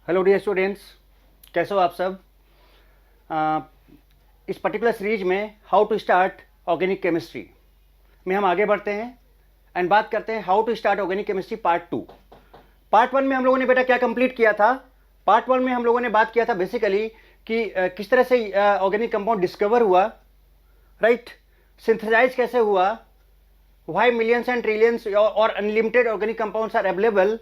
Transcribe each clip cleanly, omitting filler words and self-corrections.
Hello dear students, कैसे हो आप सब। इस पर्टिकुलर सीरीज में how to start organic chemistry में हम आगे बढ़ते हैं एंड बात करते हैं how to start organic chemistry part 2। Part 1 में हम लोगों ने बेटा क्या कंप्लीट किया था। पार्ट 1 में हम लोगों ने बात किया था बेसिकली कि किस तरह से ऑर्गेनिक कंपाउंड डिस्कवर हुआ, राइट, सिंथेसाइज कैसे हुआ, व्हाई मिलियंस एंड ट्रिलियंस और unlimited organic compounds are available,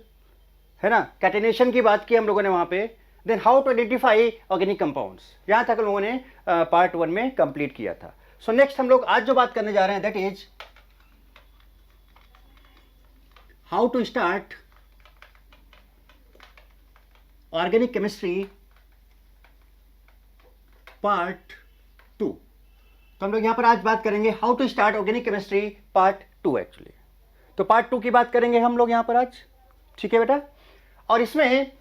है ना। कैटेनेशन की बात की हम लोगों ने वहां पे। Then how to identify organic compounds, यहां तक हम लोगों ने पार्ट 1 में कंप्लीट किया था। सो नेक्स्ट हम लोग आज जो बात करने जा रहे हैं that is how to start organic chemistry part 2। तो हम लोग यहां पर आज बात करेंगे how to start organic chemistry part 2 actually. तो पार्ट 2 की बात करेंगे हम लोग यहां पर आज, ठीक है बेटा। और इसमें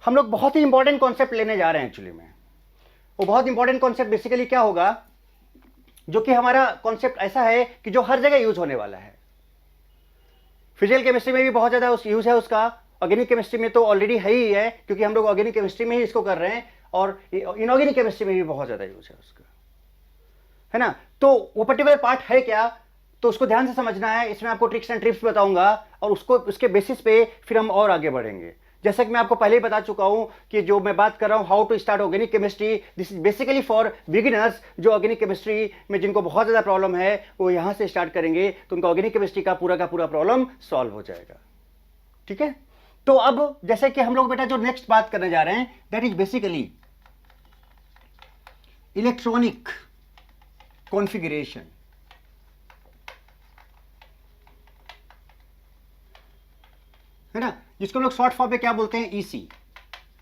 हम लोग बहुत ही इंपॉर्टेंट कॉन्सेप्ट लेने जा रहे हैं एक्चुअली में। वो बहुत इंपॉर्टेंट कॉन्सेप्ट बेसिकली क्या होगा, जो कि हमारा कॉन्सेप्ट ऐसा है कि जो हर जगह यूज होने वाला है। फिजिकल केमिस्ट्री में भी बहुत ज्यादा यूज है उसका, ऑर्गेनिक केमिस्ट्री में तो ऑलरेडी है ही है क्योंकि हम लोग ऑर्गेनिक केमिस्ट्री में ही इसको कर रहे हैं, और इनऑर्गेनिक केमिस्ट्री में भी बहुत ज्यादा यूज है उसका, है ना। तो वो पर्टिकुलर पार्ट है क्या, तो उसको ध्यान से समझना है। इसमें आपको ट्रिक्स एंड ट्रिप्स बताऊंगा और उसके बेसिस पे फिर हम और आगे बढ़ेंगे। जैसा कि मैं आपको पहले ही बता चुका हूं कि जो मैं बात कर रहा हूं how to start organic chemistry, this is basically for beginners. जो ऑर्गेनिक केमिस्ट्री में जिनको बहुत ज्यादा प्रॉब्लम है वो यहां से स्टार्ट करेंगे तो उनका ऑर्गेनिक केमिस्ट्री का पूरा प्रॉब्लम सॉल्व हो जाएगा, ठीक है। तो अब जैसे कि हम लोग बेटा जो नेक्स्ट बात करने जा रहे हैं that is basically electronic configuration, है ना, जिसको हम लोग शॉर्ट फॉर्म में क्या बोलते हैं, ईसी,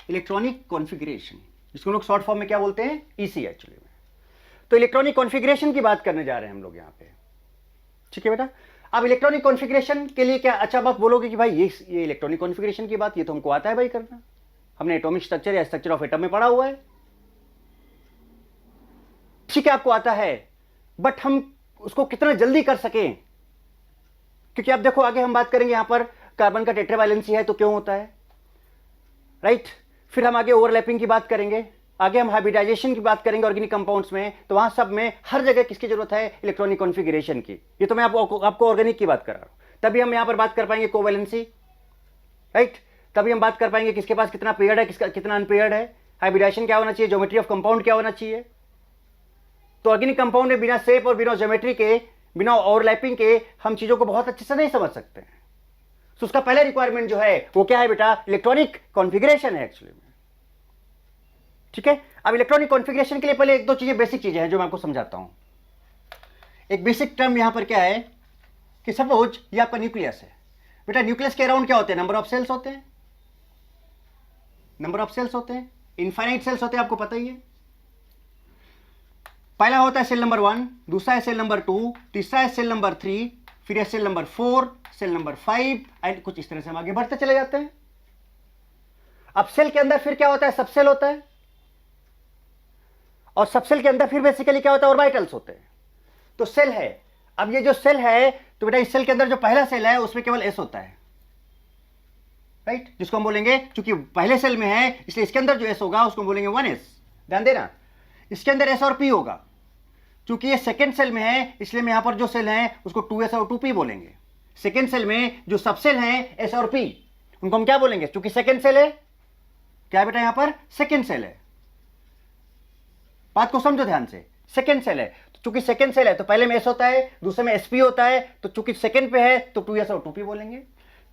इलेक्ट्रॉनिक कॉन्फ़िगरेशन, जिसको हम लोग शॉर्ट फॉर्म में क्या बोलते हैं, ईसी एक्चुअली में। तो इलेक्ट्रॉनिक कॉन्फ़िगरेशन की बात करने जा रहे हैं हम लोग यहाँ पे, ठीक है बेटा। अब इलेक्ट्रॉनिक कॉन्फ़िगरेशन के लिए क्या, अच्छा आप बोलोगे कि भाई ये इलेक्ट्रॉनिक कॉन्फ़िगरेशन की बात, ये तो हमको आता है भाई करना, हमने एटॉमिक स्ट्रक्चर या स्ट्रक्चर ऑफ एटम में पढ़ा हुआ है, ठीक है आपको आता है, बट हम उसको कितना जल्दी कर सकें, क्योंकि आप देखो आगे हम बात करेंगे यहां पर कार्बन का टेट्रावैलेंसी है तो क्यों होता है, राइट। फिर हम आगे ओवरलैपिंग की बात करेंगे, आगे हम हाइब्रिडाइजेशन की बात करेंगे ऑर्गेनिक कंपाउंड्स में। तो वहां सब में हर जगह किसकी जरूरत है, इलेक्ट्रॉनिक कॉन्फ़िगरेशन की। ये तो मैं आपको ऑर्गेनिक की बात कर रहा हूं। तभी हम यहां पर बात कर पाएंगे कोवैलेंसी, राइट। तभी हम बात कर पाएंगे किसके पास कितना पेयर्ड है, किसका कितना अनपेयर्ड है, हाइब्रिडाइजेशन क्या होना चाहिए, ज्योमेट्री ऑफ कंपाउंड क्या होना चाहिए। तो ऑर्गेनिक कंपाउंड में बिना शेप और बिना ज्योमेट्री के, बिना ओवरलैपिंग के हम चीजों को बहुत अच्छे से नहीं समझ सकते हैं। तो उसका पहला रिक्वायरमेंट जो है वो क्या है बेटा, इलेक्ट्रॉनिक कॉन्फ़िगरेशन है एक्चुअली में, ठीक है। अब इलेक्ट्रॉनिक कॉन्फ़िगरेशन के लिए पहले एक दो चीजें, बेसिक चीजें हैं जो मैं आपको समझाता हूं। एक बेसिक टर्म यहां पर क्या है कि सपोज ये आपका न्यूक्लियस है बेटा, न्यूक्लियस के अराउंड क्या होते हैं, नंबर ऑफ सेल्स होते हैं, नंबर ऑफ सेल्स होते हैं, इनफाइनाइट सेल्स होते हैं, आपको पता ही है। पहला होता है सेल नंबर 1, दूसरा है सेल नंबर 2, तीसरा है सेल नंबर 3, फिर है cell number 4, cell number 5 and कुछ इस तरह से हम आगे बढ़ते चले जाते हैं। अब सेल के अंदर फिर क्या होता है, सबसेल होता है, और सबसेल के अंदर फिर बेसिकली क्या होता है, ऑर्बिटल्स होते हैं। तो सेल है, अब ये जो सेल है तो बेटा इस सेल के अंदर जो पहला सेल है उसमें केवल एस होता है, राइट, जिसको हम बोलेंगे, चूंकि पहले सेल में है इसलिए इसके अंदर जो एस होगा उसको बोलेंगे 1s। ध्यान देना, इसके अंदर एस और पी होगा, चूंकि ये सेकेंड सेल में है इसलिए मैं यहां पर जो सेल है उसको 2s और 2p बोलेंगे। सेकेंड सेल में जो सबसेल है एस और पी, उनको हम क्या बोलेंगे, चूंकि सेकेंड सेल है, क्या बेटा यहां पर सेकेंड सेल है, बात को समझो ध्यान से, सेकेंड सेल है, तो चूंकि सेकेंड सेल है तो पहले में एस होता है, दूसरे में एसपी होता है, तो चूंकि सेकेंड पे है तो 2s और 2p बोलेंगे।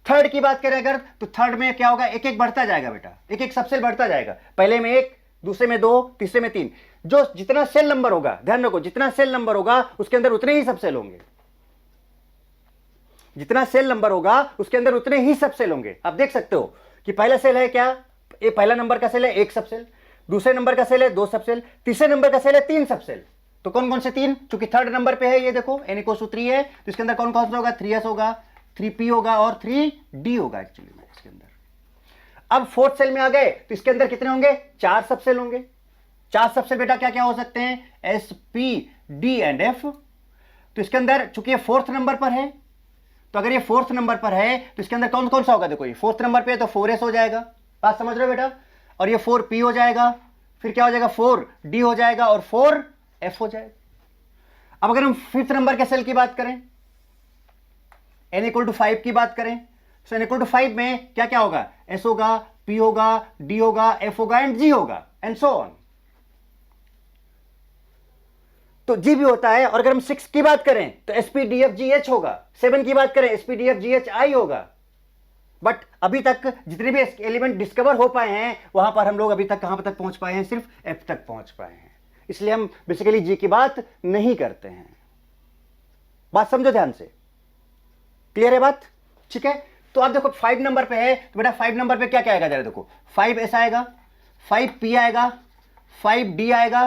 थर्ड की बात करें अगर, तो थर्ड में क्या होगा, एक एक बढ़ता जाएगा बेटा, एक एक सबसेल बढ़ता जाएगा, पहले में एक, दूसरे में 2, तीसरे में 3। जो जितना सेल नंबर होगा, ध्यान रखो, जितना सेल नंबर होगा उसके अंदर उतने ही सबसेल होंगे, जितना सेल नंबर होगा उसके अंदर उतने ही सबसेल होंगे। आप देख सकते हो कि पहला सेल है क्या, ये पहला नंबर का सेल है 1 सबसेल, दूसरे नंबर का सेल है 2 सबसेल, तीसरे नंबर का सेल है 3 सबसेल। तो कौन कौन से 3, चूंकि थर्ड नंबर पे है, ये देखो n=3 है, तो इसके अंदर कौन कौन सा होगा, 3s होगा, 3p होगा और 3d होगा एक्चुअली में इसके अंदर। अब फोर्थ सेल में आ गए तो इसके अंदर कितने होंगे, 4 सबसेल होंगे। 4 सबसेल बेटा क्या क्या हो सकते हैं, S, P, D and F. तो इसके अंदर चूंकि ये फोर्थ नंबर पर है, तो अगर ये फोर्थ नंबर पर है तो इसके अंदर कौन कौन सा होगा, देखो ये फोर्थ नंबर पे है तो 4s हो जाएगा, बात समझ रहे हो बेटा। और ये 4p हो जाएगा, फिर क्या हो जाएगा 4d हो जाएगा और 4f हो जाएगा। अब अगर हम 5th नंबर के सेल की बात करें, n इक्वल टू 5 की बात करें, सो n इक्वल टू 5 में क्या क्या होगा, s होगा, p होगा, d होगा, f होगा एंड g होगा एंड सो ऑन। तो g भी होता है। और अगर हम 6 की बात करें तो sp df gh होगा, 7 की बात करें sp df gh i होगा। बट अभी तक जितने भी एलिमेंट डिस्कवर हो पाए हैं वहां पर हम लोग अभी तक कहां तक पहुंच पाए हैं, सिर्फ f तक पहुंच पाए हैं, इसलिए हम बेसिकली g की बात नहीं करते हैं। बात समझो ध्यान से, क्लियर है बात? ठीक है, तो आप देखो 5 नंबर पे है, तो बेटा 5 नंबर पे क्या क्या आएगा जरा देखो, 5s आएगा, 5p आएगा, 5d आएगा,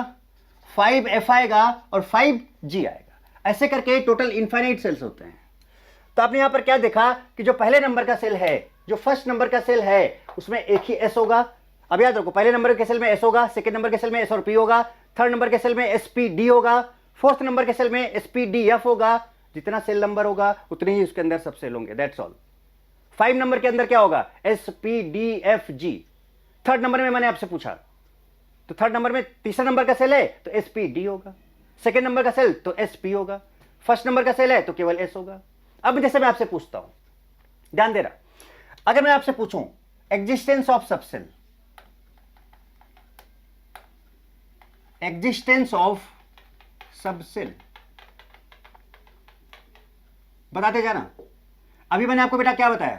5f आएगा और 5g आएगा। ऐसे करके टोटल इनफाइनाइट सेल्स होते हैं। तो आपने यहां पर क्या देखा कि जो पहले नंबर का सेल है, जो फर्स्ट नंबर का सेल है, उसमें एक ही s होगा। अब याद रखो, पहले नंबर के सेल में s होगा, सेकंड नंबर के सेल में s और p होगा, थर्ड नंबर के सेल में spd होगा, फोर्थ नंबर के सेल में spdf होगा। जितना सेल नंबर होगा उतने ही उसके अंदर सब सेल होंगे, दैट्स ऑल। 5 नंबर के अंदर क्या होगा, spdfg। थर्ड नंबर में मैंने आपसे पूछा, तो थर्ड नंबर में तीसरा नंबर का सेल है तो spd होगा, सेकंड नंबर का सेल तो sp होगा, फर्स्ट नंबर का सेल है तो केवल s होगा। अब जैसे मैं आपसे पूछता हूं, ध्यान दे रहा, अगर मैं आपसे पूछूं existence of subshell, existence of subshell बताते जाना। अभी मैंने आपको बेटा क्या बताया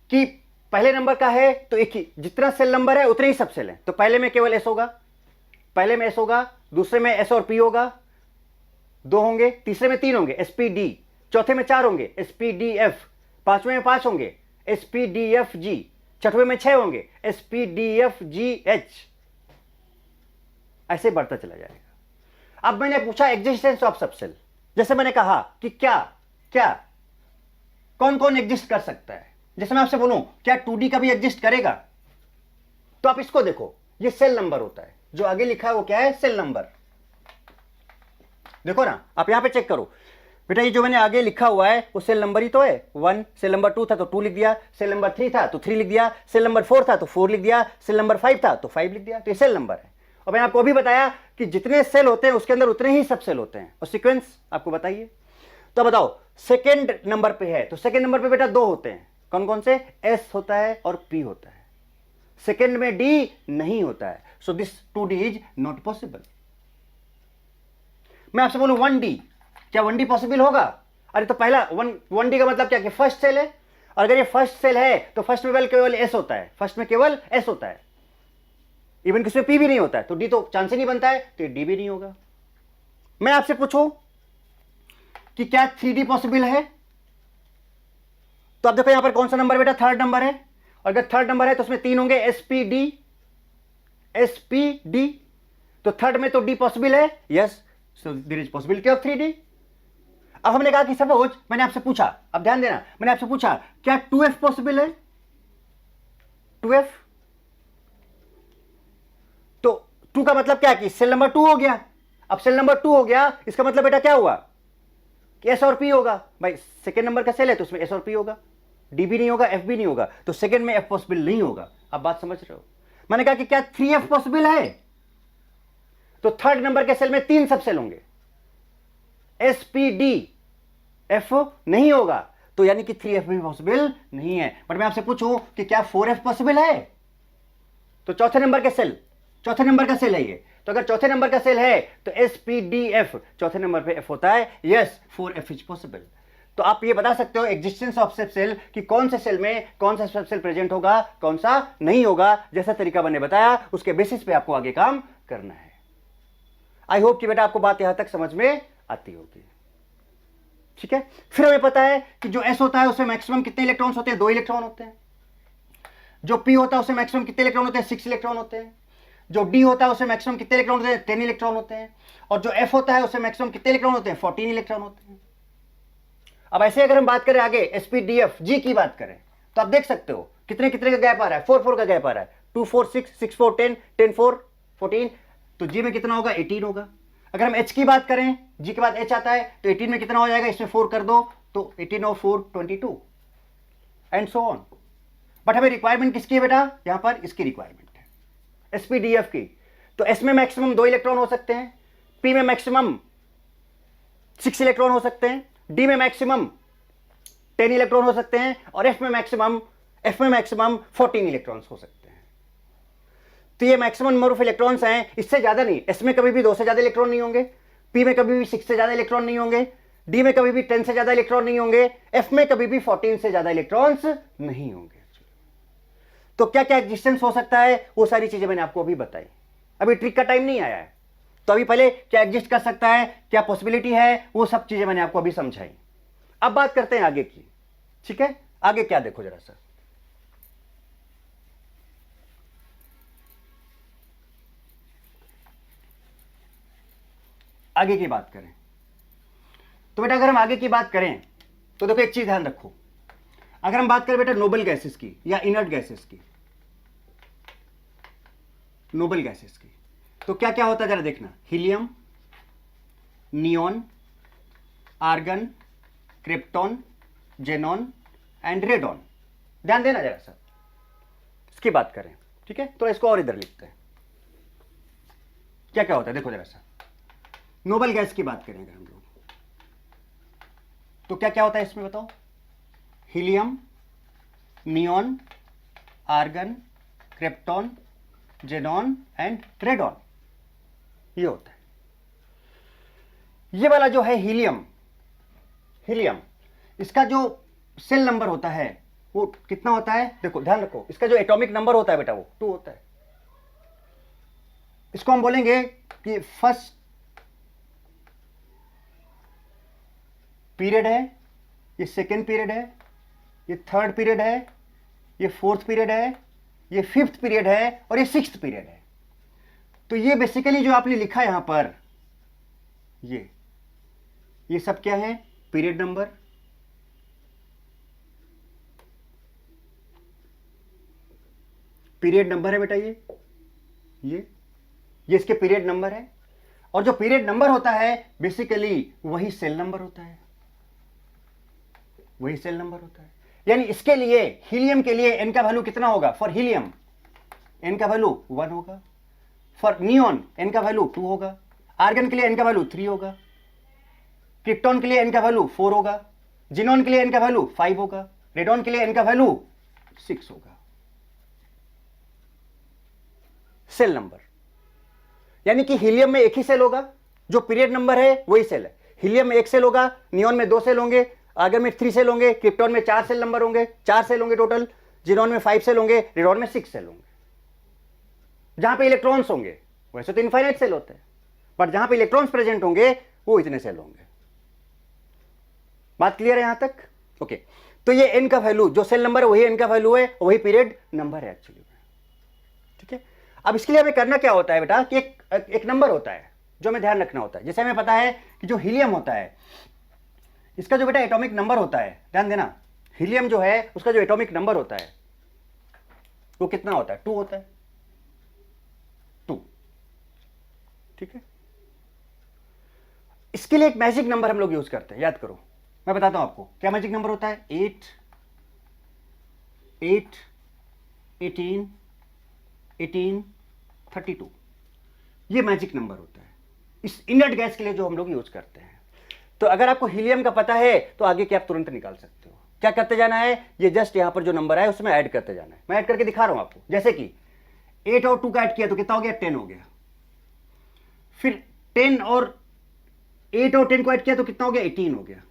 कि पहले नंबर का है तो एक ही, जितना सेल नंबर है उतने ही सब सेल है। तो पहले में केवल s होगा, पहले में s होगा, दूसरे में s और p होगा, 2 होंगे, तीसरे में 3 होंगे spd, चौथे में 4 होंगे spdf, पांचवें में 5 होंगे spdfg, छठवें में 6 होंगे spdfgh। ऐसे बढ़ता चला जाएगा। अब मैंने पूछा एग्जिस्टेंस ऑफ सबसेल, जैसे मैंने कहा कि क्या क्या कौन कौन एग्जिस्ट कर सकता है। जैसे मैं आपसे बोलूं क्या 2D का भी एग्जिस्ट करेगा, तो आप इसको देखो, ये सेल नंबर होता है, जो आगे लिखा है वो क्या है, सेल नंबर। देखो ना, आप यहां पे चेक करो बेटा, ये जो मैंने आगे लिखा हुआ है वो सेल नंबर ही तो है, 1। सेल नंबर 2 था तो 2 लिख दिया, सेल नंबर 3 था तो 3 लिख दिया, सेल नंबर 4 था तो 4 लिख दिया, सेल नंबर 5 था तो 5 लिख दिया। तो ये सेल नंबर है। और मैंने आपको अभी बताया कि जितने सेल होते हैं उसके अंदर उतने ही सब सेल होते हैं, और सीक्वेंस आपको बताइए। तो बताओ सेकेंड नंबर पे है, तो सेकेंड नंबर पे बेटा 2 होते हैं, कौन कौन से, s होता है और p होता है। सेकेंड में d नहीं होता है, so this 2D is not possible. मैं आपसे बोलूं 1D, क्या 1D पॉसिबल होगा? अरे तो पहला 1D का मतलब क्या कि फर्स्ट सेल है, और अगर ये फर्स्ट सेल है तो फर्स्ट में केवल s होता है, फर्स्ट में केवल s होता है, इवन किसमें p भी नहीं होता है, तो d तो चांस ही नहीं बनता है, तो ये d भी नहीं होगा। मैं आपसे पूछूं कि क्या 3D पॉसिबल है, तो आप देखो यहां पर कौन सा नंबर बेटा, थर्ड नंबर है, और अगर थर्ड नंबर है तो उसमें 3 होंगे spd, तो थर्ड में तो d पॉसिबल है, yes, so there is possibility of 3D। अब हमने कहा कि सपोज मैंने आपसे पूछा, अब ध्यान देना, मैंने आपसे पूछा क्या 2f पॉसिबल है, 2f, तो 2 का मतलब क्या कि सेल नंबर 2 हो गया। अब सेल नंबर 2 हो गया, इसका मतलब बेटा क्या हुआ कि s और p होगा। भाई सेकेंड नंबर का सेल है तो उसमें s और p होगा, d भी नहीं होगा, f भी नहीं होगा, तो सेकेंड में f पॉसिबल नहीं होगा। अब बात समझ रहे हो? मैंने कहा कि क्या 3f पॉसिबल है, तो थर्ड नंबर के सेल में 3 सब सेल होंगे, spd, f नहीं होगा, तो यानी कि 3f भी पॉसिबल नहीं है। बट मैं आपसे पूछूं कि क्या 4f पॉसिबल है, तो चौथे नंबर के सेल, चौथे नंबर का सेल है ये, तो अगर चौथे नंबर का सेल है तो spdf, चौथे नंबर पे f होता है, यस 4f इज पॉसिबल। तो आप ये बता सकते हो एग्जिस्टेंस ऑफ सब सेल कि कौन से सेल में कौन सा सब सेल प्रेजेंट होगा, कौन सा नहीं होगा। जैसा तरीका मैंने बताया उसके बेसिस पे आपको आगे काम करना है। आई होप कि बेटा आपको बात यहां तक समझ में आती होगी, ठीक है। फिर हमें पता है कि जो s होता है उसमें मैक्सिमम कितने इलेक्ट्रॉन्स होते हैं, 2 इलेक्ट्रॉन होते हैं। जो p होता है उसमें मैक्सिमम कितने इलेक्ट्रॉन होते हैं, 6 इलेक्ट्रॉन होते हैं। जो d होता है उसमें मैक्सिमम कितने इलेक्ट्रॉन होते हैं, 10 इलेक्ट्रॉन होते हैं। और जो f होता है उसमें मैक्सिमम कितने इलेक्ट्रॉन होते हैं, 14 इलेक्ट्रॉन होते हैं। अब ऐसे अगर हम बात करें आगे spdf g की बात करें, तो आप देख सकते हो कितने कितने का गैप आ रहा है, 4 4 का गैप आ रहा है, 2 4 6 6 4 10 10 4 14, तो g में कितना होगा, 18 होगा। अगर हम h की बात करें, g के बाद h आता है, तो 18 में कितना हो जाएगा, इसमें 4 कर दो तो 18 और 4 22 एंड सो ऑन। बट हमें रिक्वायरमेंट किसकी है बेटा, यहां पर इसकी रिक्वायरमेंट है। sp-df की, तो s में मैक्सिमम 2 इलेक्ट्रॉन हो सकते हैं, p में मैक्सिमम 6 इलेक्ट्रॉन हो सकते हैं, d में मैक्सिमम 10 इलेक्ट्रॉन हो सकते हैं, और f में मैक्सिमम 14 इलेक्ट्रॉन्स हो सकते हैं। तो ये मैक्सिमम नंबर ऑफ इलेक्ट्रॉन्स हैं, इससे ज्यादा नहीं। s में कभी भी 2 से ज्यादा इलेक्ट्रॉन नहीं होंगे, p में कभी भी 6 से ज्यादा इलेक्ट्रॉन नहीं होंगे, d में कभी भी 10 से ज्यादा इलेक्ट्रॉन नहीं होंगे, f में कभी भी 14 से ज्यादा इलेक्ट्रॉन्स नहीं होंगे। तो क्या क्या एग्जिस्टेंस हो सकता है, वो सारी चीजें मैंने आपको अभी बताई। अभी ट्रिक का टाइम नहीं आया है, तो अभी पहले क्या एग्जिस्ट कर सकता है, क्या पॉसिबिलिटी है, वो सब चीजें मैंने आपको अभी समझाई। अब बात करते हैं आगे की। ठीक है, आगे क्या देखो जरा सा। आगे की बात करें तो बेटा, अगर हम आगे की बात करें तो देखो एक चीज ध्यान रखो। अगर हम बात करें बेटा नोबल गैसेस की या इनर्ट गैसेस की, नोबल गैसेस की, तो क्या क्या होता है जरा देखना। Helium, neon, argon, krypton, xenon and radon. ध्यान देना जरा सा, इसकी बात करें। ठीक है, तो इसको और इधर लिखते हैं। क्या क्या होता है देखो जरा सा। नोबल गैस की बात करें अगर हम लोग, तो क्या क्या होता है इसमें बताओ। Helium, neon, argon, krypton, xenon and radon, ये होता है। ये वाला जो है हीलियम, इसका जो सेल नंबर होता है वो कितना होता है, देखो ध्यान रखो। इसका जो एटॉमिक नंबर होता है बेटा वो 2 होता है। इसको हम बोलेंगे कि फर्स्ट पीरियड है, ये सेकेंड पीरियड है, ये थर्ड पीरियड है, ये फोर्थ पीरियड है, ये फिफ्थ पीरियड है, और ये सिक्स्थ पीरियड है। तो ये बेसिकली जो आपने लिखा यहां पर, ये सब क्या है, पीरियड नंबर। पीरियड नंबर है बेटा ये इसके पीरियड नंबर है। और जो पीरियड नंबर होता है बेसिकली वही सेल नंबर होता है, वही सेल नंबर होता है। यानी इसके लिए, हीलियम के लिए n का वैल्यू कितना होगा, फॉर हीलियम n का वैल्यू 1 होगा, फॉर नियॉन n का वैल्यू 2 होगा, आर्गन के लिए n का वैल्यू 3 होगा, क्रिप्टॉन के लिए n का वैल्यू 4 होगा, जिनॉन के लिए n का वैल्यू 5 होगा, रेडॉन के लिए n का वैल्यू 6 होगा। सेल नंबर, यानी कि हीलियम में एक ही सेल होगा, जो पीरियड नंबर है वही सेल है। हीलियम में 1 सेल होगा, नियॉन में 2 सेल होंगे, आर्गन में 3 सेल होंगे, क्रिप्टॉन में 4 सेल नंबर होंगे, 4 सेल होंगे टोटल, जिनॉन में 5 सेल होंगे, रेडॉन में 6 सेल होंगे। जहां पे इलेक्ट्रॉन्स होंगे वैसे तो इनफाइनाइट सेल होते हैं, पर जहां पे इलेक्ट्रॉन्स प्रेजेंट होंगे वो इतने सेल होंगे। बात क्लियर है यहां तक? ओके, तो ये n का वैल्यू, जो सेल नंबर है वही n का वैल्यू है, वही पीरियड नंबर है एक्चुअली। ठीक है, अब इसके लिए हमें करना क्या होता है बेटा कि एक नंबर होता है जो हमें ध्यान रखना होता है। जैसे हमें पता है कि जो हीलियम होता है इसका जो बेटा एटॉमिक नंबर होता है, ध्यान देना, हीलियम जो है उसका जो एटॉमिक नंबर होता है वो कितना होता है, 2 होता है, 2। ठीक है, इसके लिए एक मैजिक नंबर हम लोग यूज करते हैं, याद करो, मैं बताता हूं आपको क्या मैजिक नंबर होता है। 8, 18, 18, 32, ये मैजिक नंबर होता है इस इनर्ट गैस के लिए जो हम लोग यूज करते हैं। तो अगर आपको हीलियम का पता है तो आगे के आप तुरंत निकाल सकते हो। क्या करते जाना है, ये जस्ट यहां पर जो नंबर है उसमें ऐड करते जाना है। मैं ऐड करके दिखा रहा हूं आपको। जैसे कि 8 और 2 का ऐड किया तो कितना हो गया, 10 हो गया। फिर 10 और 8 और 10 को ऐड किया तो कितना हो गया, 18 हो गया।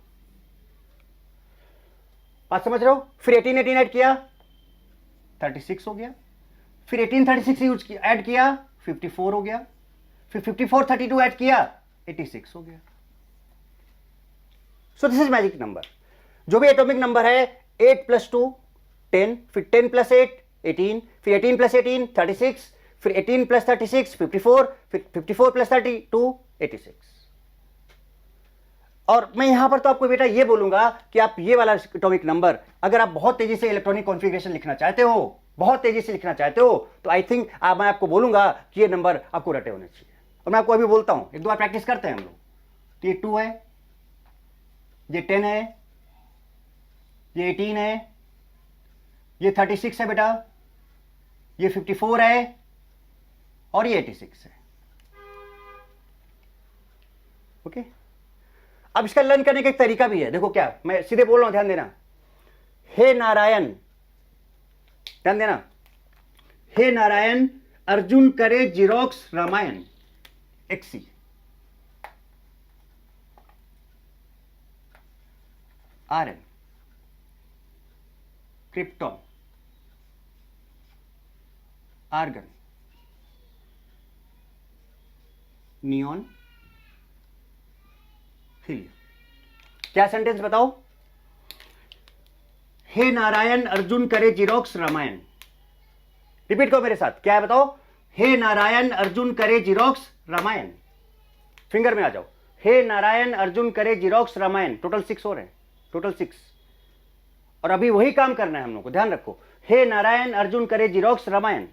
बात समझ रहे हो? फिर 18 18 ऐड किया 36 हो गया। फिर 18 36 यूज किया, ऐड किया 54 हो गया। फिर 54 32 ऐड किया 86 हो गया। So this is magic number. जो भी एटॉमिक नंबर है 8 + 2 10, फिर 10 + 8 18, फिर 18 + 18 36, फिर 18 + 36 54, फिर 54 + 32 86। और मैं यहां पर तो आपको बेटा ये बोलूंगा कि आप ये वाला एटॉमिक नंबर अगर आप बहुत तेजी से इलेक्ट्रॉनिक कॉन्फ़िगरेशन लिखना चाहते हो, बहुत तेजी से लिखना चाहते हो, तो आई थिंक मैं आपको बोलूंगा कि ये नंबर आपको रटे होने चाहिए। और मैं आपको अभी बोलता हूं, एक दो बार प्रैक्टिस करते हैं हम लोग। तो ये 2 है, ये 10 है, ये 18 है, ये 36 है बेटा, ये 54 है, और ये 86 है। ओके, अब इसका लर्न करने का एक तरीका भी है। देखो क्या, मैं सीधे बोल रहा हूं, ध्यान देना। हे नारायण, ध्यान देना, हे नारायण अर्जुन करे xerox Ramayan XC। RN krypton, argon, neon, helium. क्या सेंटेंस बताओ? हे नारायण अर्जुन करे जीरोक्स रामायण। रिपीट करो मेरे साथ, क्या है बताओ? हे नारायण अर्जुन करे जीरोक्स रामायण। फिंगर में आ जाओ। हे नारायण अर्जुन करे जीरोक्स रामायण। टोटल 6 हो रहे हैं, टोटल 6। और अभी वही काम करना है हम लोग को, ध्यान रखो। हे नारायण अर्जुन करे जीरोक्स रामायण।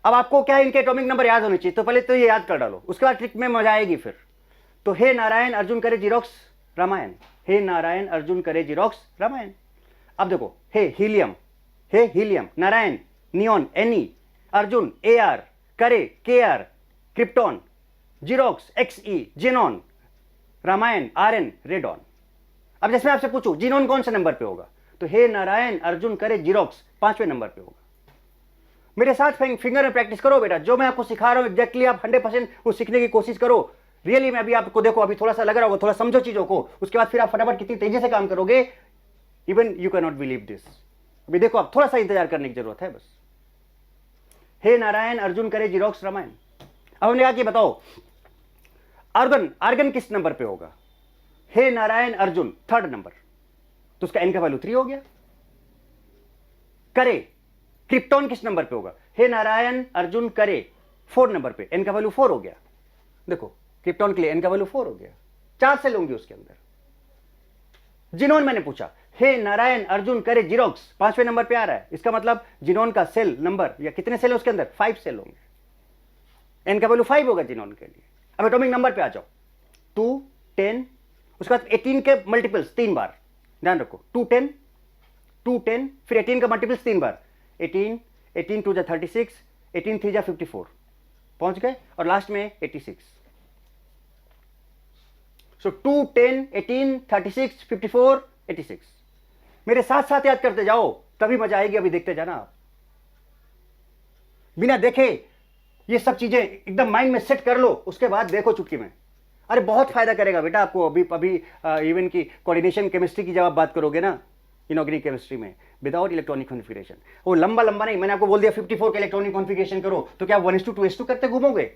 अब आपको क्या है, इनके एटॉमिक नंबर याद होने चाहिए, तो पहले तो ये याद कर डालो, उसके बाद ट्रिक में मजा आएगी फिर। तो हे नारायण अर्जुन करे जीरोक्स रामायण, हे नारायण अर्जुन करे जीरोक्स रामायण। अब देखो, हे हीलियम, हे helium, Narayan neon Ne, Arjun Ar, करे Kr, krypton Xerox Xe, xenon, Ramayan Rn, radon. अब जैसे मैं आपसे पूछूं जीनॉन कौन से नंबर पे होगा, तो हे नारायण अर्जुन करे जीरोक्स 5वें नंबर पे होगा। मेरे साथ फिंगर में प्रैक्टिस करो बेटा, जो मैं आपको सिखा रहा हूं एग्जैक्टली आप 100% वो सीखने की कोशिश करो। रियली मैं अभी आपको देखो, अभी थोड़ा सा लग रहा होगा, थोड़ा समझो चीजों को, उसके बाद फिर आप फटाफट कितनी तेजी से काम करोगे, even you can not believe this. अभी देखो, आप थोड़ा सा इंतजार करने की जरूरत है बस। हे नारायण अर्जुन करे जीरोक्स रामायण। अब हमने कहा कि बताओ आर्गन, आर्गन किस नंबर पे होगा? हे नारायण अर्जुन 3rd नंबर, तो उसका N का वैल्यू 3 हो गया। करे क्रिप्टॉन किस नंबर पे होगा? हे नारायण अर्जुन करे 4 नंबर पे, N का वैल्यू 4 हो गया। देखो क्रिप्टॉन के लिए N का वैल्यू 4 हो गया। 4 सेल होंगे उसके अंदर। जिनोन मैंने पूछा, हे नारायण अर्जुन करे जीरोक्स 5वें नंबर पे आ रहा है, इसका मतलब जिनोन का सेल नंबर या कितने सेल है उसके अंदर? 5 सेल होंगे। N का वैल्यू 5 होगा जिनोन के लिए। अब एटॉमिक नंबर पे आ जाओ, 2, 10, उसके बाद 18 के मल्टीपल्स 3 बार, ध्यान रखो। 2, 10, 2, 10, फिर 18 का मल्टीपल्स 3 बार, 18, 18 2 जा 36, 18 3 जा 54, पहुंच गए। और लास्ट में 86। सो 2, 10, 18, 36, 54, 86। मेरे साथ साथ याद करते जाओ, तभी मजा आएगी। अभी देखते जाना आप, बिना देखे ये सब चीजें एकदम माइंड में सेट कर लो, उसके बाद देखो चुटकी में। अरे बहुत फायदा करेगा बेटा आपको। अभी इवन की कोऑर्डिनेशन केमिस्ट्री की जब आप बात करोगे ना, इनऑर्गेनिक केमिस्ट्री में, विदाउट इलेक्ट्रॉनिक कॉन्फ़िगरेशन, वो लंबा लंबा नहीं, मैंने आपको बोल दिया 54 का इलेक्ट्रॉनिक कॉन्फ़िगरेशन करो, तो क्या 1:2:2 करते घूमोगे?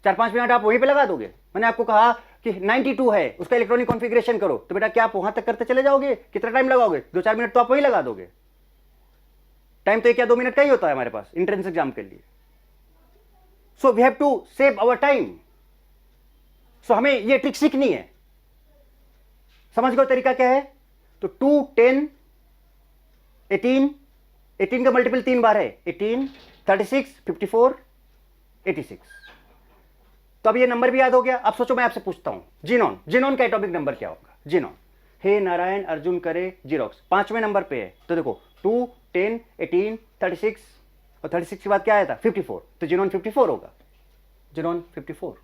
4-5 मिनट आप वहीं पे लगा दोगे। मैंने आपको कहा कि 92 है, उसका इलेक्ट्रॉनिक कॉन्फ़िगरेशन करो, तो बेटा क्या आप वहां तक करते चले जाओगे? कितना टाइम लगाओगे? 2-4 मिनट तो आप वहीं लगा दोगे। टाइम तो 1 या 2 मिनट का ही होता है हमारे पास एंट्रेंस एग्जाम के लिए। So we have to save our time. So हमें ये ट्रिक सीखनी है। समझ गए तरीका क्या है? तो 2, 10, 18, 18 का मल्टीपल 3 बार है, 18, 36, 54, 86। तो अब ये नंबर भी याद हो गया। अब सोचो मैं आपसे पूछता हूं, जीनोन, जीनोन का एटॉमिक नंबर क्या होगा? जीनोन, हे नारायण अर्जुन करे जीरोक्स 5वें नंबर पे है, तो देखो 2, 10, 18, 36, और 36 के बाद क्या आया था? 54, तो जीनोन 54 होगा। जीनोन 54।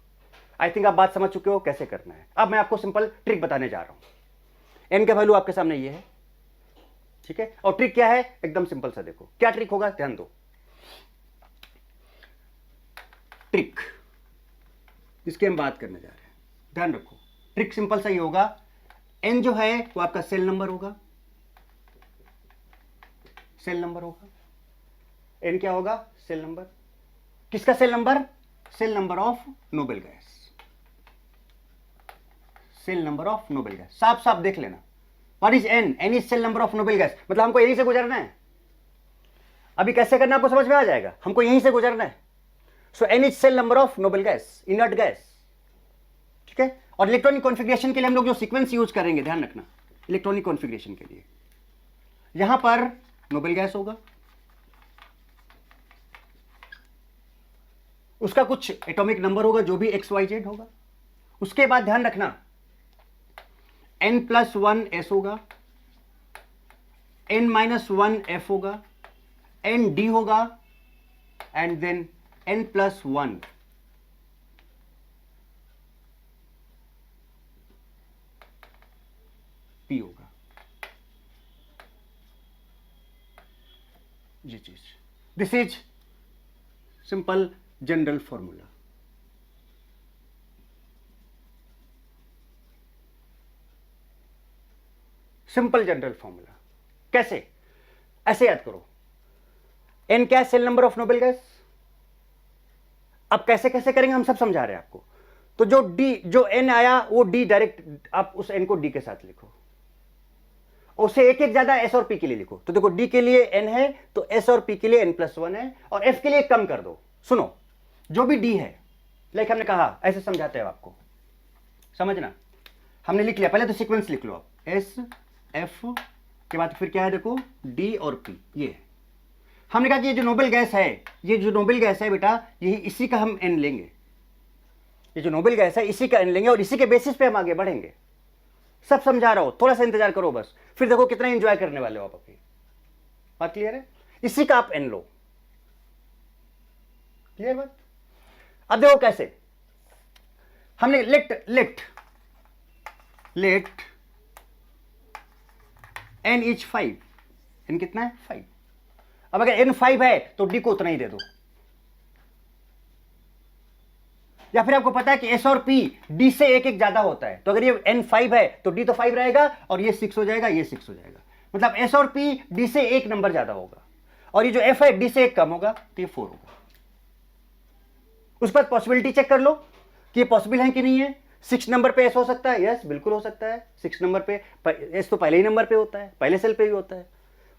आई थिंक आप बात समझ चुके हो कैसे करना है। अब मैं आपको सिंपल ट्रिक बताने जा रहा हूं। एन का वैल्यू आपके सामने ये है, ठीक है? और ट्रिक क्या है? एकदम सिंपल सा देखो क्या ट्रिक होगा, ध्यान दो। ट्रिक जिसकी हम बात करने जा रहे हैं, ध्यान रखो। ट्रिक सिंपल सा ही होगा। एन जो है वो आपका सेल नंबर होगा, सेल नंबर होगा। एन क्या होगा? Shell number. किसका shell number? Shell number of noble gas, shell number of noble gas. साफ साफ देख लेना, what is N? N is shell number of noble gas, मतलब हमको यहीं से गुजरना है। अभी कैसे करना आपको समझ में आ जाएगा, हमको यहीं से गुजरना है। So N is shell number of noble gas, inert gas, ठीक है? और इलेक्ट्रॉनिक कॉन्फ़िगरेशन के लिए हम लोग जो सीक्वेंस यूज करेंगे, ध्यान रखना, इलेक्ट्रॉनिक कॉन्फ़िगरेशन के लिए यहां पर नोबल गैस होगा, उसका कुछ एटॉमिक नंबर होगा जो भी XYZ होगा। उसके बाद ध्यान रखना n+1 S होगा, n-1 F होगा, n D होगा, एंड देन n+1 p होगा। ये चीज, this is simple general formula. Simple general formula कैसे? ऐसे याद करो, n क्या है? Cell number of noble gas. अब कैसे कैसे करेंगे हम सब समझा रहे हैं आपको। तो जो d, जो n आया वो d डायरेक्ट, आप उस n को d के साथ लिखो, उसे एक एक ज्यादा s और p के लिए लिखो। तो देखो d के लिए n है तो s और p के लिए n+1 है, और f के लिए कम कर दो। सुनो, जो भी d है, लाइक हमने कहा ऐसे समझाते हैं आपको, समझना। हमने लिख लिया, पहले तो सीक्वेंस लिख लो आप, s f के बाद फिर क्या है, देखो d और p। ये है, हमने कहा कि ये जो नोबेल गैस है, ये जो नोबेल गैस है बेटा, यही इसी का हम n लेंगे। ये जो नोबेल गैस है इसी का n लेंगे और इसी के बेसिस पे हम आगे बढ़ेंगे। सब समझा रहा हो, थोड़ा सा इंतजार करो बस, फिर देखो कितना एंजॉय करने वाले हो आप। अभी बात क्लियर है? इसी का आप n लो। क्लियर बात? अब देखो कैसे हमने लेट n इज 5। n कितना है? 5। अब अगर n 5 है तो d को उतना ही दे दो, या फिर आपको पता है कि s और p d से एक एक ज्यादा होता है, तो अगर ये n 5 है तो d तो 5 रहेगा और ये 6 हो जाएगा, ये 6 हो जाएगा। मतलब s और p d से एक नंबर ज्यादा होगा, और ये जो f है d से एक कम होगा, तो ये 4 होगा। उस पर पॉसिबिलिटी चेक कर लो कि ये पॉसिबल है कि नहीं है। 6 नंबर पे s हो सकता है, यस बिल्कुल हो सकता है। 6 नंबर पे s तो पहले ही नंबर पे होता है, पहले सेल पे भी होता है।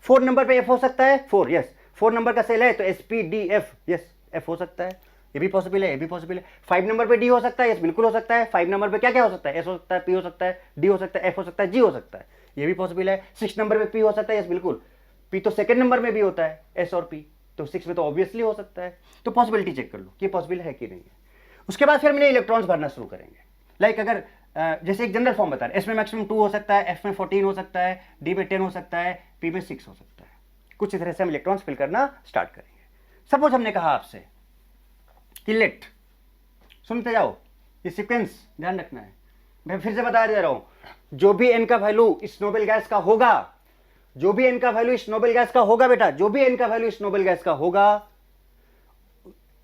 4 नंबर पे f हो सकता है, 4 यस, 4 नंबर का सेल है तो SPDF यस, f हो सकता है, ये भी पॉसिबल है, ये भी पॉसिबल है। 5 नंबर पे d हो सकता है, यस बिल्कुल हो सकता है। 5 नंबर पे क्या क्या हो सकता है? s हो सकता है, p हो सकता है, d हो सकता है, f हो सकता है, g हो सकता है, ये भी पॉसिबल है। 6 नंबर पे p हो सकता है, यस बिल्कुल, p तो सेकंड नंबर में भी होता है, s और p, तो 6 में तो ऑब्वियसली हो सकता है। तो पॉसिबिलिटी चेक कर लो कि पॉसिबल है कि नहीं है। उसके बाद फिर हमने इलेक्ट्रॉन्स भरना शुरू करेंगे। लाइक अगर जैसे एक जनरल फॉर्म बता रहे, s में मैक्सिमम 2 हो सकता है, f में 14 हो सकता है, d में 10 हो सकता है, p में 6 हो सकता है। कुछ इस तरह से हम इलेक्ट्रॉन्स फिल करना स्टार्ट करेंगे। सपोज हमने कहा आपसे कि लेट, सुनते जाओ, ये सीक्वेंस ध्यान रखना है, मैं फिर से बता दे रहा हूं, जो भी n का वैल्यू इस नोबेल गैस का होगा, जो भी n का वैल्यू इस नोबेल गैस का होगा बेटा, जो भी n का वैल्यू इस नोबेल गैस का होगा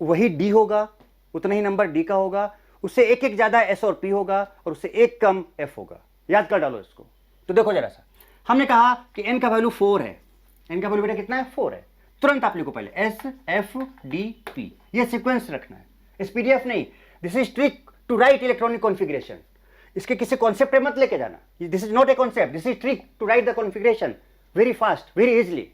वही d होगा, उतना ही नंबर d का होगा, उससे एक एक ज्यादा s और p होगा, और उससे एक कम f होगा। याद कर डालो इसको। तो देखो जरा सा, हमने कहा कि n का वैल्यू 4 है, n का वैल्यू बेटा कितना है? 4 है। तुरंत आप लिखो पहले s f d p, ये सीक्वेंस रखना है, SPDF नहीं। This is trick to write electronic configuration. इसके किसी कॉन्सेप्ट पे मत लेके जाना, this is not a concept, this is trick to write the configuration very fast, very easily.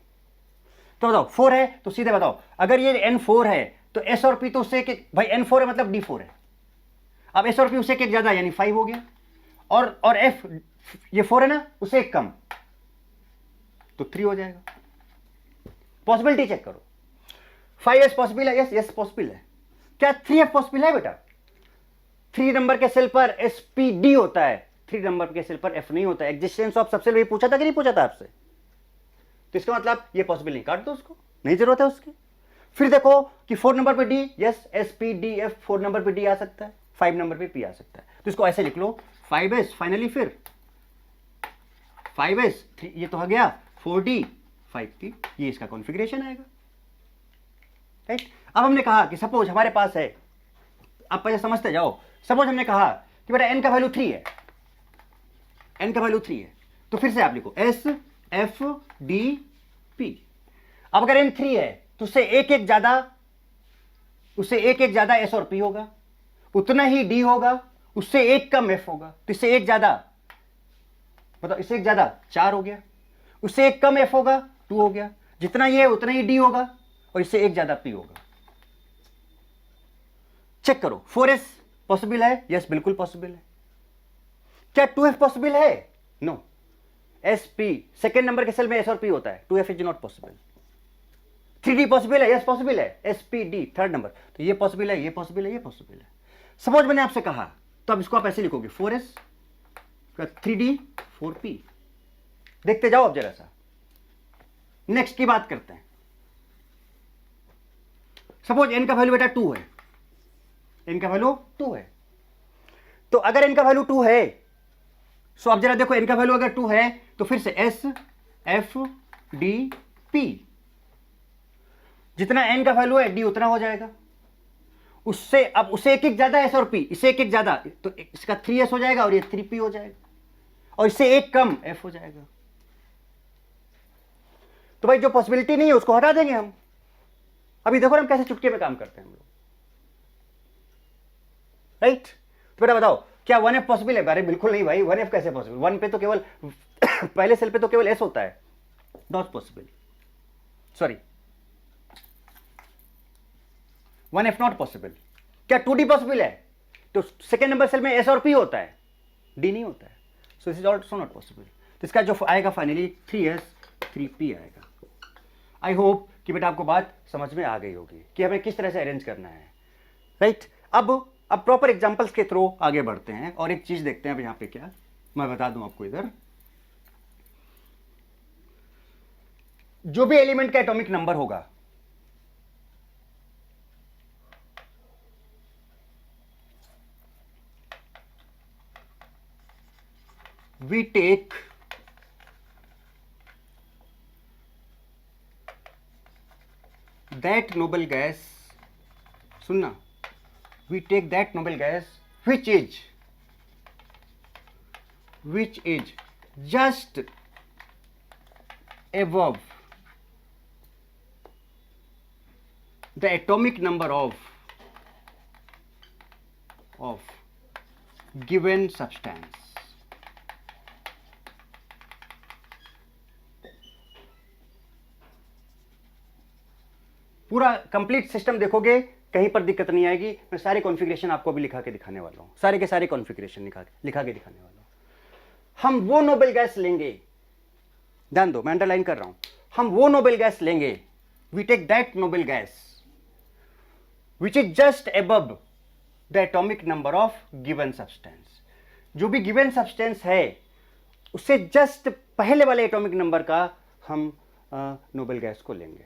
तो बताओ 4 है तो सीधे बताओ, अगर ये n 4 है तो s और p तो उससे एक, भाई n 4 है मतलब d 4 है। अब s और p उससे एक ज्यादा यानी 5 हो गया, और f ये 4 है ना, उससे एक कम तो 3 हो जाएगा। पॉसिबिलिटी चेक करो, 5s पॉसिबल है, यस यस पॉसिबल है। क्या 3f पॉसिबल है बेटा? 3 नंबर के सेल पर SPD होता है, 3 नंबर के सेल पर f नहीं होता है। एग्जिस्टेंस ऑफ सबसेल भी पूछा था कि नहीं पूछा था आपसे? तो इसका मतलब ये पॉसिबल नहीं, काट दो उसको, नहीं जरूरत है उसकी। फिर देखो कि 4 नंबर पे d, यस SPDF 4 नंबर पे d आ सकता है, 5 नंबर पे p आ सकता है। तो इसको ऐसे लिख लो, 5s फाइनली, फिर 5s 3, ये तो हो गया 4d 5p, ये इसका कॉन्फ़िगरेशन आएगा, राइट। अब हमने कहा कि सपोज हमारे पास है, आप पहले समझते जाओ, सपोज हमने कहा कि बेटा n का वैल्यू 3 है, n का वैल्यू 3 है, तो फिर से आप लिखो s f d p। अब अगर n 3 है तो उससे एक एक ज्यादा s और p होगा, उतना ही d होगा, उससे एक कम f होगा, तो इससे एक ज्यादा, मतलब इससे एक ज्यादा 4 हो गया, उससे एक कम f होगा 2 हो गया, जितना ये है उतना ही d होगा, और इससे एक ज्यादा p होगा। चेक करो, 4s पॉसिबल है, यस बिल्कुल पॉसिबल है। क्या 2f पॉसिबल है? नो, sp सेकेंड नंबर के सेल में s और p होता है, 2f is not possible. 3d possible है, यस पॉसिबल है, SPD थर्ड नंबर, तो ये पॉसिबल है, ये पॉसिबल है, ये पॉसिबल है। सपोज मैंने आपसे कहा, तो अब इसको आप ऐसे लिखोगे 4s 3d 4p। देखते जाओ अब जरा सा, नेक्स्ट की बात करते हैं। सपोज n का वैल्यू बेटा 2 है, n का वैल्यू 2 है। तो अगर n का वैल्यू 2 है, सो अब जरा देखो n का वैल्यू अगर 2 है तो फिर से S F D P, जितना n का वैल्यू है d उतना हो जाएगा। उससे अब उसे एक ज्यादा s और p, इसे एक ज्यादा तो इसका 3s हो जाएगा और ये 3p हो जाएगा, और इससे एक कम f हो जाएगा। तो भाई जो पॉसिबिलिटी नहीं है उसको हटा देंगे हम। अभी देखो हम कैसे चुटकी में काम करते हैं हम लोग, राइट। तो बेटा बताओ क्या 1f पॉसिबल है? अरे बिल्कुल नहीं भाई, 1f कैसे पॉसिबल? 1 पे तो केवल पहले सेल पे तो केवल s होता है, not possible, sorry 1f not possible. क्या 2d पॉसिबल है? तो सेकेंड नंबर सेल में s और p होता है, d नहीं होता है, so this is also not possible. तो इसका जो आएगा फाइनली 3s 3p आएगा। आई होप कि बेटा आपको बात समझ में आ गई होगी कि हमें किस तरह से अरेंज करना है, राइट। अब प्रॉपर एग्जांपल्स के थ्रू आगे बढ़ते हैं और एक चीज देखते हैं अब यहाँ पे क्या मैं बता दूं आपको। इधर जो भी एलिमेंट का एटॉमिक नंबर होगा, we take that noble gas, सुनना, we take that noble gas which is just above the atomic number of given substance. पूरा कंप्लीट सिस्टम देखोगे कहीं पर दिक्कत नहीं आएगी। मैं सारे कॉन्फ़िगरेशन आपको भी लिखा के दिखाने वाला हूं, सारे के सारे कॉन्फ़िगरेशन लिखा के दिखाने वाला हूं। हम वो नोबेल गैस लेंगे, ध्यान दो मैं अंडरलाइन कर रहा हूं, हम वो नोबेल गैस लेंगे, we take that noble gas which is just above the atomic number of given substance. जो भी गिवन सब्सटेंस है उससे जस्ट पहले वाले एटॉमिक नंबर का हम नोबेल गैस को लेंगे।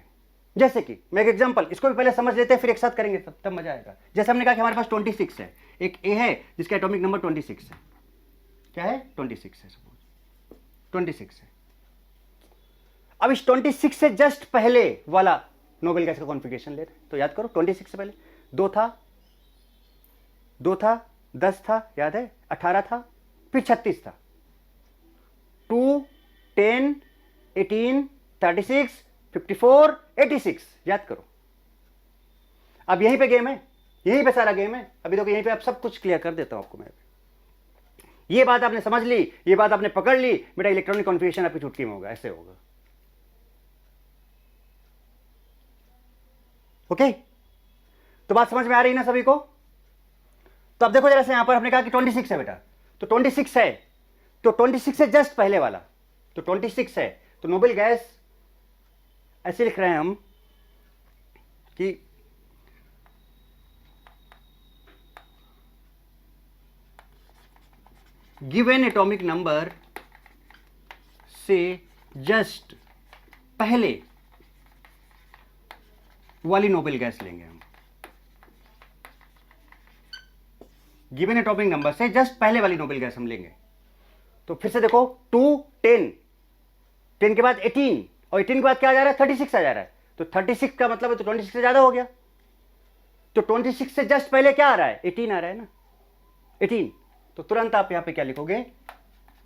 जैसे कि मैं एक एग्जांपल, इसको भी पहले समझ लेते हैं फिर एक साथ करेंगे, तब मजा आएगा। जैसे हमने कहा कि हमारे पास 26 है, एक ए है जिसका एटॉमिक नंबर 26 है। क्या है? 26 है, सपोज 26 है। अब इस 26 से जस्ट पहले वाला नोबेल गैस का कॉन्फ़िगरेशन ले रहे हैं, तो याद करो 26 से पहले 2 था, 10 था, याद है, 18 था, फिर 36 था, 2 10 18 36 54 86, याद करो। अब यहीं पे गेम है, यहीं पे सारा गेम है। अभी देखो यहीं पे आप सब कुछ क्लियर कर देता हूं आपको मैं। ये बात आपने समझ ली, ये बात आपने पकड़ ली, बेटा इलेक्ट्रॉनिक कॉन्फ़िगरेशन आपकी चुटकी में होगा, ऐसे होगा। ओके, तो बात समझ में आ रही ना सभी को? तो अब देखो जरा से यहां पर हमने कहा कि 26 है बेटा, तो 26 है, तो 26 से जस्ट पहले वाला, तो 26 है, तो नोबेल गैस ऐसे लिख रहे हैं हम कि गिवन एटॉमिक नंबर से जस्ट पहले वाली नोबेल गैस लेंगे हम। गिवन एटॉमिक नंबर से जस्ट पहले वाली नोबेल गैस हम लेंगे। तो फिर से देखो 2 10 10 के बाद 18 और 18 के बाद क्या आ जा रहा है? 36 आ जा रहा है। तो 36 का मतलब है तो 26 से ज्यादा हो गया। तो 26 से जस्ट पहले क्या आ रहा है? 18 आ रहा है ना, 18। तो तुरंत आप यहां पे क्या लिखोगे?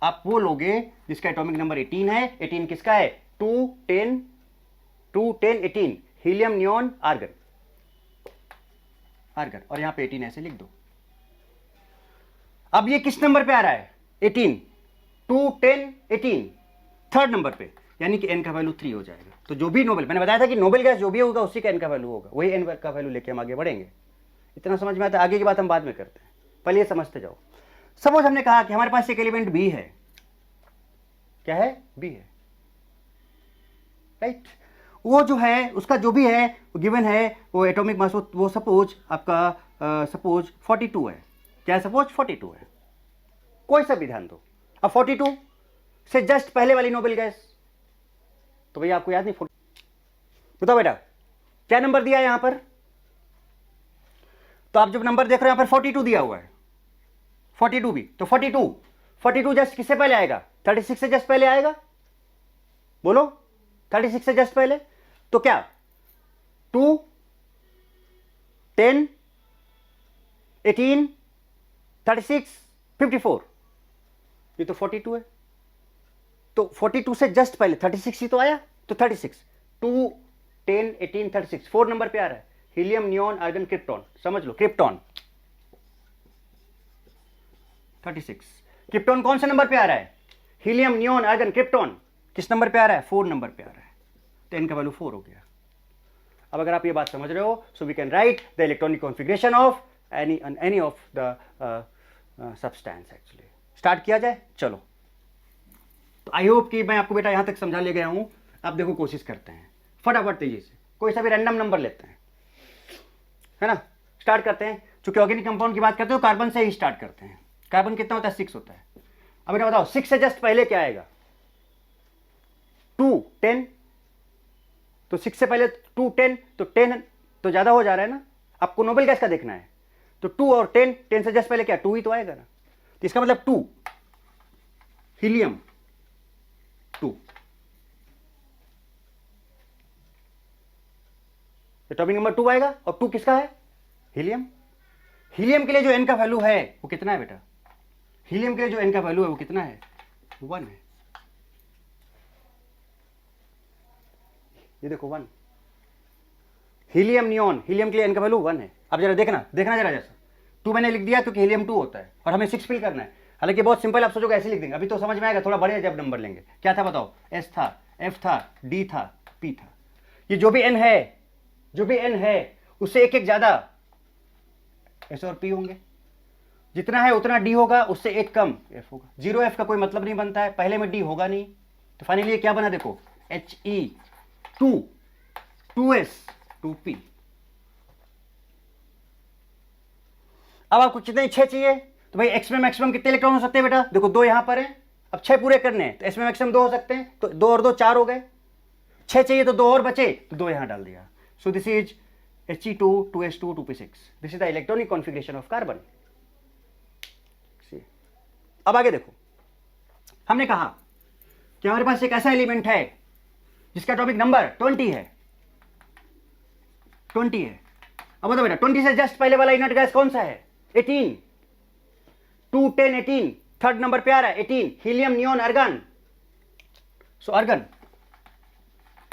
आप वो लोगे जिसका एटॉमिक नंबर 18 है। 18 किसका है? 2 10 18 हीलियम नियॉन आर्गन, और यहां पे 18 ऐसे लिख दो। अब ये किस नंबर पे आ रहा है? 18 2 10 18 थर्ड नंबर पे, यानी कि n का वैल्यू 3 हो जाएगा। तो जो भी नोबेल, मैंने बताया था कि नोबेल गैस जो भी होगा उसी का n का वैल्यू होगा, वही n का वैल्यू लेके हम आगे बढ़ेंगे। इतना समझ में आता है, आगे की बात हम बाद में करते हैं, पहले ये समझते जाओ। सपोज हमने कहा कि हमारे पास एक एलिमेंट बी है। क्या है? बी है, राइट। वो जो है उसका जो भी है वो गिवन है, वो एटॉमिक मास वो सपोज आपका सपोज 42 है। क्या है? सपोज 42 है, कोई सा भी ध्यान दो। अब 42 से जस्ट पहले वाली नोबेल गैस, तो भैया आपको याद नहीं? बताओ बेटा क्या नंबर दिया है यहां पर? तो आप जब नंबर देख रहे हो यहां पर 42 दिया हुआ है, 42 भी, तो 42 जस्ट किससे पहले आएगा? 36 से जस्ट पहले आएगा, बोलो 36 से जस्ट पहले। तो क्या 2 10 18 36 54, ये तो 42 है। तो 42 से जस्ट पहले 36 ही तो आया, तो 36 2 10 18 36 4 नंबर पे आ रहा है। हीलियम, नियॉन, आर्गन, क्रिप्टॉन, समझ लो क्रिप्टॉन 36। क्रिप्टॉन कौन से नंबर पे आ रहा है? हीलियम, नियॉन, आर्गन, क्रिप्टॉन किस नंबर पे आ रहा है? 4 नंबर पे आ रहा है। तो n का वैल्यू 4 हो गया। अब अगर आप ये बात समझ रहे हो, so we can write the electronic configuration of any of the substance actually. Start किया जाए, चलो। तो आई होप कि मैं आपको बेटा यहां तक समझा ले गया हूं। आप देखो कोशिश करते हैं फटाफट तेजी से, कोई सा भी रैंडम नंबर लेते हैं, है ना, स्टार्ट करते हैं। चूंकि ऑर्गेनिक कंपाउंड की बात करते हो कार्बन से ही स्टार्ट करते हैं। कार्बन कितना होता है? 6 होता है। अब बेटा बताओ 6 से जस्ट पहले क्या आएगा? 2 10, तो 6 से पहले 2 10, तो 10 तो ज्यादा हो जा रहा है ना, आपको नोबेल गैस का देखना है। तो 2 और 10 से जस्ट पहले क्या 2 ही तो आएगा ना, तो इसका मतलब 2 हीलियम 2, एटॉमिक नंबर 2 आएगा। और 2 किसका है? हीलियम। हीलियम के लिए जो n का वैल्यू है वो कितना है बेटा? हीलियम के लिए जो n का वैल्यू है वो कितना है? 1 है। ये देखो 1। हीलियम, नियॉन, हीलियम के लिए n का वैल्यू 1 है। अब जरा देखना जरा, जैसा 2 मैंने लिख दिया क्योंकि हीलियम 2 होता है और हमें 6 फिल करना है। हालांकि बहुत सिंपल, आप सोचोगे ऐसे लिख देंगे, अभी तो समझ में आएगा, थोड़ा बढ़िया जब नंबर लेंगे। क्या था बताओ? S था, F था, D था, P था। ये जो भी n है उससे एक ज्यादा S और P होंगे। जितना है उतना D होगा, उससे एक कम F होगा। 0F का कोई मतलब नहीं बनता है, पहले में D होगा नहीं। तो फाइनली ये क्या बना देखो, He 2S 2P। अब आपको कितने 6 चाहिए, तो भाई x में मैक्सिमम कितने इलेक्ट्रॉन हो सकते हैं बेटा? देखो 2 यहां पर है, अब 6 पूरे करने हैं, तो s में मैक्सिमम 2 हो सकते हैं, तो 2 और 2 4 हो गए। 6 चाहिए तो 2 और बचे, तो 2 यहां डाल दिया। So this is He2 2s2 2p6। This is the electronic configuration of carbon. अब आगे देखो, हमने कहा कि हमारे पास एक ऐसा एलिमेंट है जिसका एटॉमिक नंबर 20 है। 20 है। अब बताओ बेटा 20 से जस्ट पहले वाला इनर्ट गैस कौन सा है? 18। 2 10 18 थर्ड नंबर पे आ रहा है 18, हीलियम, नियॉन, आर्गन। सो आर्गन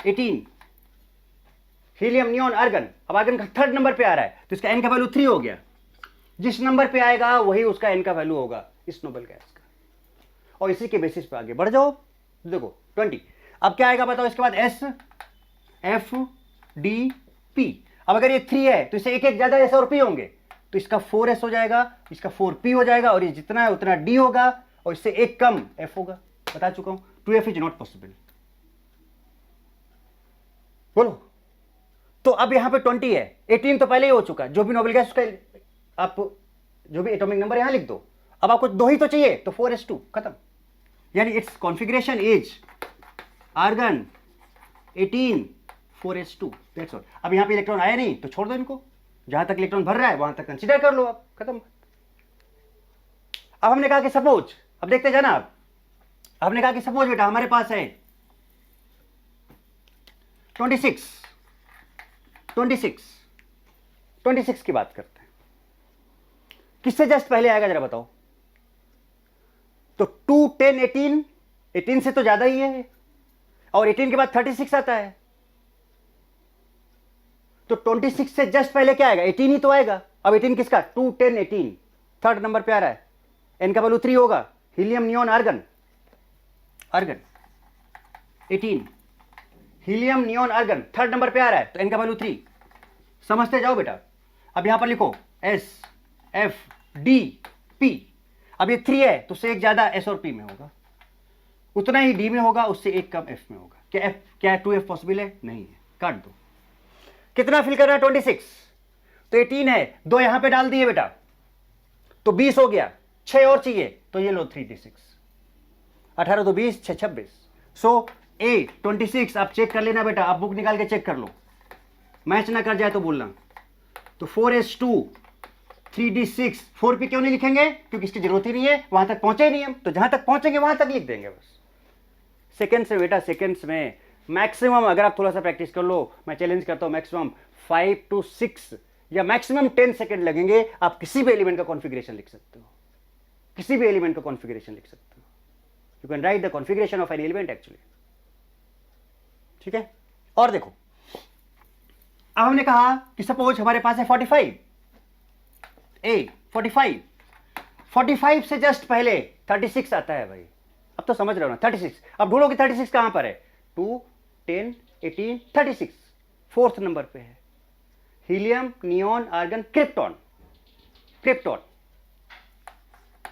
18, हीलियम, नियॉन, आर्गन। अब आर्गन का थर्ड नंबर पे आ रहा है, तो इसका n का वैल्यू 3 हो गया। जिस नंबर पे आएगा वही उसका n का वैल्यू होगा इस नोबेल गैस का, और इसी के बेसिस पे आगे बढ़ जाओ। देखो 20, अब क्या आएगा बताओ इसके बाद? S F D P। अब अगर ये 3 है तो इससे एक ज्यादा S और P होंगे, तो इसका 4S हो जाएगा, इसका 4P हो जाएगा, और ये जितना है उतना D होगा, और इससे एक कम F होगा। बता चुका हूं, 2F इज नॉट पॉसिबल। बोलो। तो अब यहां पे 20 है, 18 तो पहले ही हो चुका है। जो भी नोबेल गैस उसका आप जो भी एटॉमिक नंबर यहां लिख दो। अब आपको 2 ही तो चाहिए, तो 4s2 खत्म। यानी it's configuration is argon 18 4s2, that's all. अब यहां पे इलेक्ट्रॉन आया नहीं तो छोड़ दो इनको, जहां तक इलेक्ट्रॉन भर रहा है वहां तक कंसीडर कर लो, अब खत्म। अब हमने कहा कि सपोज, अब देखते जाना आप, हमने कहा कि सपोज बेटा हमारे पास है 26 की बात करते हैं। किससे जस्ट पहले आएगा जरा बताओ? तो 2 10 18 से तो ज्यादा ही है, और 18 के बाद 36 आता है, तो 26 से जस्ट पहले क्या आएगा? 18 ही तो आएगा। अब 18 किसका? 2 10 18 थर्ड नंबर पे आ रहा है, n का वैल्यू 3 होगा, helium, neon, argon 18, helium, neon, argon third number पे आ रहा है, तो n का वैल्यू 3। समझते जाओ बेटा। अब यहां पर लिखो S F D P। अब ये 3 है तो उससे एक ज्यादा S और P में होगा, उतना ही D में होगा, उससे एक कम F में होगा। क्या 2F पॉसिबल है? नहीं है, काट दो। कितना फिल कर रहा है? 26, तो 18 है, 2 यहां पे डाल दिए बेटा, तो 20 हो गया। 6 और चाहिए, तो ये लो 3d6, 18 तो 20, 6 26। सो A 26 आप चेक कर लेना बेटा, आप बुक निकाल के चेक कर लो, मैच ना कर जाए तो बोलना। तो 4s2 3d6, 4p क्यों नहीं लिखेंगे? क्योंकि इसकी जरूरत ही नहीं है, वहां तक पहुंचे ही नहीं हम, तो जहां तक पहुंचेंगे वहां तक लिख देंगे बस। सेकेंड्स में बेटा, सेकेंड्स में मैक्सिमम, अगर आप थोड़ा सा प्रैक्टिस कर लो, मैं चैलेंज करता हूं, मैक्सिमम 5 to 6 या मैक्सिमम 10 सेकेंड लगेंगे, आप किसी भी एलिमेंट का कॉन्फ़िगरेशन लिख सकते हो, किसी भी एलिमेंट का कॉन्फ़िगरेशन लिख सकते हो। You can write the configuration of an element actually. ठीक है, और देखो, अब हमने कहा कि सपोज हमारे पास है 45, 45 से जस्ट पहले 36 आता है भाई। अब तो समझ रहे हो ना, 36। अब ढूंढो कि 36 कहां पर है? 2, 10, 18, 36 फोर्थ नंबर पे है। Helium, neon, argon, krypton, krypton,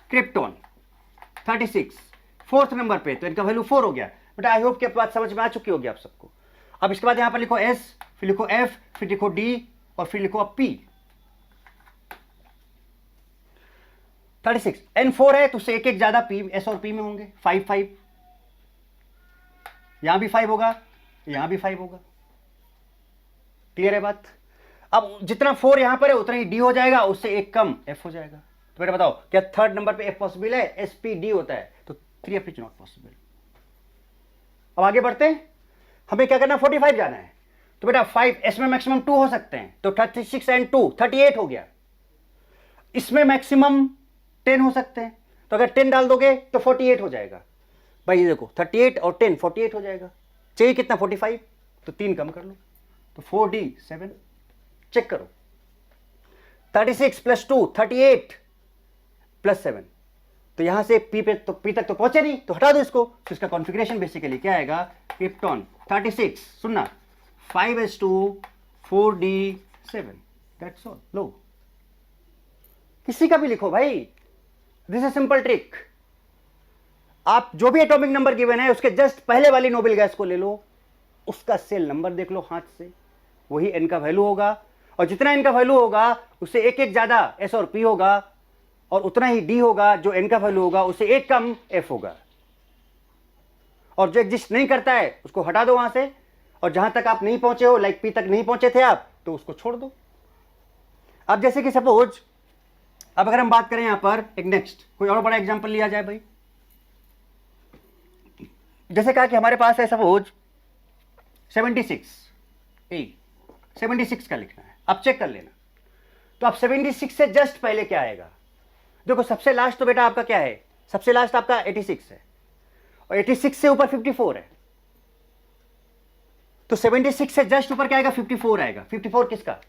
krypton 36 fourth number पे, तो इनका वैल्यू 4 हो गया। बेटा आई होप कि बात समझ में आ चुकी होगी आप सबको। अब इसके बाद यहां पर लिखो S, फिर लिखो F, फिर लिखो D और फिर लिखो अब P। 36 N4 है तो उससे एक एक ज्यादा P, S और P में होंगे। 5 5, यहां भी 5 होगा, यहां भी 5 होगा। क्लियर है बात? अब जितना 4 यहां पर है उतना ही D हो जाएगा, उससे एक कम F हो जाएगा। तो बेटा बताओ क्या थर्ड नंबर पे F पॉसिबल है? SPD होता है, तो 3F इज नॉट पॉसिबल। अब आगे बढ़ते हैं, हमें क्या करना है? 45 जाना है। तो बेटा 5, S में मैक्सिमम 2 हो सकते हैं, तो 36 एंड 2 38 हो गया। इसमें मैक्सिमम 10 हो सकते हैं, तो अगर 10 डाल दोगे तो 48 हो जाएगा। भाई ये देखो 38 और 10 48 हो जाएगा। चाहिए कितना? 45, तो 3 कम कर लो, तो 4D 7। चेक करो, 36 + 2 38 + 7, तो यहां से P पे तो P तक तो पहुंचे नहीं, तो हटा दो इसको। तो इसका कॉन्फ़िगरेशन बेसिकली क्या आएगा? क्रिप्टॉन 36, सुनना, 5s2 4d7, दैट्स ऑल। लो किसी का भी लिखो भाई, दिस इज सिंपल ट्रिक। आप जो भी एटॉमिक नंबर गिवन है उसके जस्ट पहले वाली नोबेल गैस को ले लो, उसका सेल नंबर देख लो हाथ से, वही n का वैल्यू होगा, और जितना n का वैल्यू होगा उससे एक एक ज्यादा S और P होगा, और उतना ही D होगा जो n का वैल्यू होगा, उससे एक कम F होगा। और जो एग्जिस्ट नहीं करता है उसको हटा दो वहां से, और जहां तक आप नहीं पहुंचे हो, लाइक P तक नहीं पहुंचे थे आप, तो उसको छोड़ दो। अब जैसे कि सपोज, अब अगर हम बात करें यहां पर एक नेक्स्ट कोई और बड़ा एग्जांपल लिया जाए भाई, जैसे कहा कि हमारे पास है सपोज 76, 76 का लिखना है। अब चेक कर लेना, तो अब 76 से जस्ट पहले क्या आएगा? देखो सबसे लास्ट तो बेटा आपका क्या है? सबसे लास्ट आपका 86 है, और 86 से ऊपर 54 है, तो 76 से जस्ट ऊपर क्या आएगा? 54 आएगा। 54 किसका?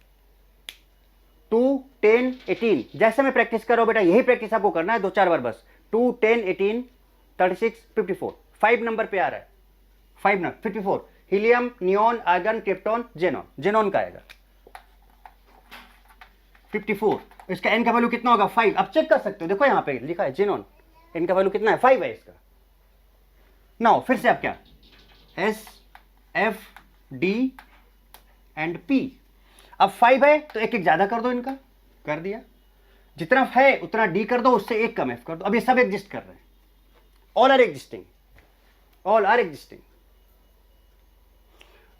2, 10, 18। जैसे मैं प्रैक्टिस कर रहा हूं बेटा, यही प्रैक्टिस आपको करना है 2-4 बार बस। 2, 10, 18, 36, 54, 5 नंबर पे आ रहा है, 5 number 54। Helium, neon, argon, krypton, xenon, xenon का आएगा 54। इसका n का वैल्यू कितना होगा? 5। अब चेक कर सकते हो, देखो यहां पे लिखा है जेनॉन, n का वैल्यू कितना है? 5 है इसका। नाउ फिर से आप क्या? S, F, D and P। अब 5 है तो एक एक ज्यादा कर दो, इनका कर दिया, जितना है उतना D कर दो, उससे एक कम F कर दो। अब ये सब एग्जिस्ट कर रहे हैं, all are existing, all are existing.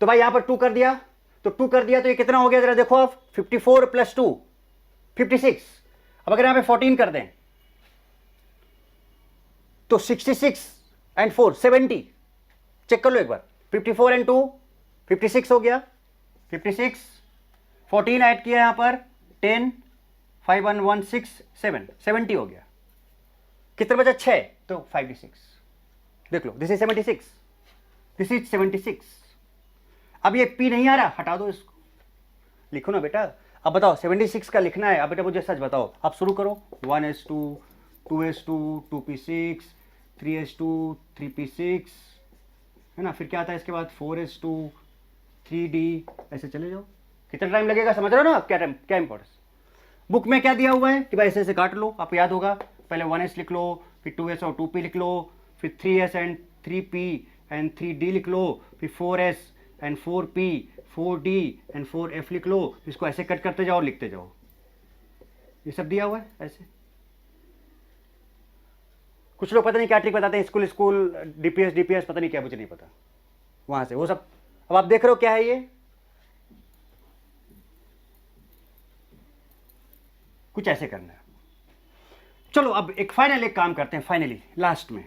तो भाई यहां पर 2 कर दिया, तो 2 कर दिया तो ये कितना हो गया जरा देखो आप? 54 + 2 56। अब अगर यहां पे 14 कर दें तो 66 एंड 4 70। चेक कर लो एक बार, 54 एंड 2 56 हो गया, 56, 14 ऐड किया यहां पर 10, 5 1 1 6 7 70 हो गया। कितना बचा? 6, तो 56। देख लो, दिस इज 76, दिस इज 76। अब ये P नहीं आ रहा, हटा दो इसको, लिखो ना बेटा। अब बताओ 76 का लिखना है। अब बेटा मुझे सच बताओ, आप शुरू करो। 1s2 2s2 2p6 3s2 3p6 है ना, फिर क्या आता है इसके बाद? 4s2 3d, ऐसे चले जाओ। कितना टाइम लगेगा समझ रहे हो ना आप? क्या टाइम, क्या इंपॉर्टेंस? बुक में क्या दिया हुआ है कि भाई ऐसे ऐसे काट लो, आपको याद होगा। पहले 1s लिख लो, फिर 2s और 2p लिख लो, फिर 3s and 3p and 3d लिख लो, फिर 4s and 4p 4d and 4f लिख लो। इसको ऐसे कट करते जाओ और लिखते जाओ। ये सब दिया हुआ है ऐसे। कुछ लोग पता नहीं क्या ट्रिक बताते हैं, स्कूल स्कूल डीपीएस पता नहीं क्या, मुझे नहीं पता वहां से वो सब। अब आप देख रहे हो क्या है ये? कुछ ऐसे करना है। चलो अब एक फाइनल एक काम करते हैं, फाइनली लास्ट में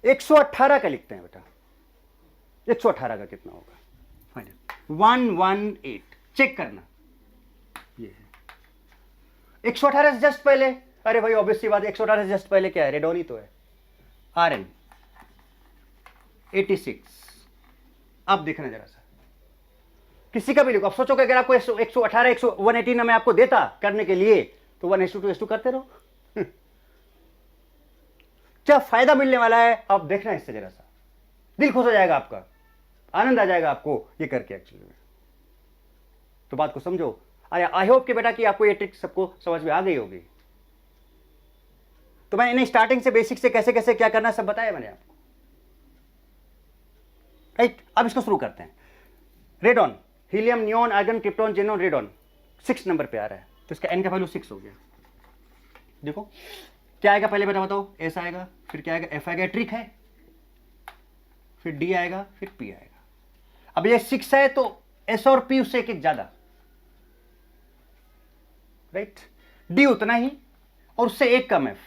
118 का लिखते हैं बेटा। 118 का कितना होगा फाइनल? 118 चेक करना। ये है 118 से जस्ट पहले, अरे भाई ऑब्वियस सी बात है 118 से जस्ट पहले क्या है? रेडॉन ही तो है। Rn 86। अब देखना जरा सा, किसी का भी लिखो। अब सोचो कि अगर आपको 118 118 में आपको देता करने के लिए तो 1:2 करते रहो। क्या फायदा मिलने वाला है आप देखना, इससे जरा सा दिल खुश हो जाएगा आपका, आनंद आ जाएगा आपको ये करके एक्चुअली में। तो बात को समझो। अरे आई होप कि बेटा कि आपको ये ट्रिक सबको समझ में आ गई होगी। तो मैंने इन्हें स्टार्टिंग से बेसिक से कैसे कैसे क्या करना सब बताया मैंने आपको, राइट। अब इसको शुरू करते हैं। Radon, helium, neon, argon, krypton, xenon, radon 6 number पे आ रहा है, तो इसका n का वैल्यू 6 हो गया। देखो क्या आएगा पहले बेटा बताओ? S आएगा, फिर क्या आएगा? F आएगा, ट्रिक है, फिर D आएगा, फिर P आएगा। अब ये 6 है तो S और P उससे एक ज्यादा, राइट। D उतना ही और उससे एक कम F,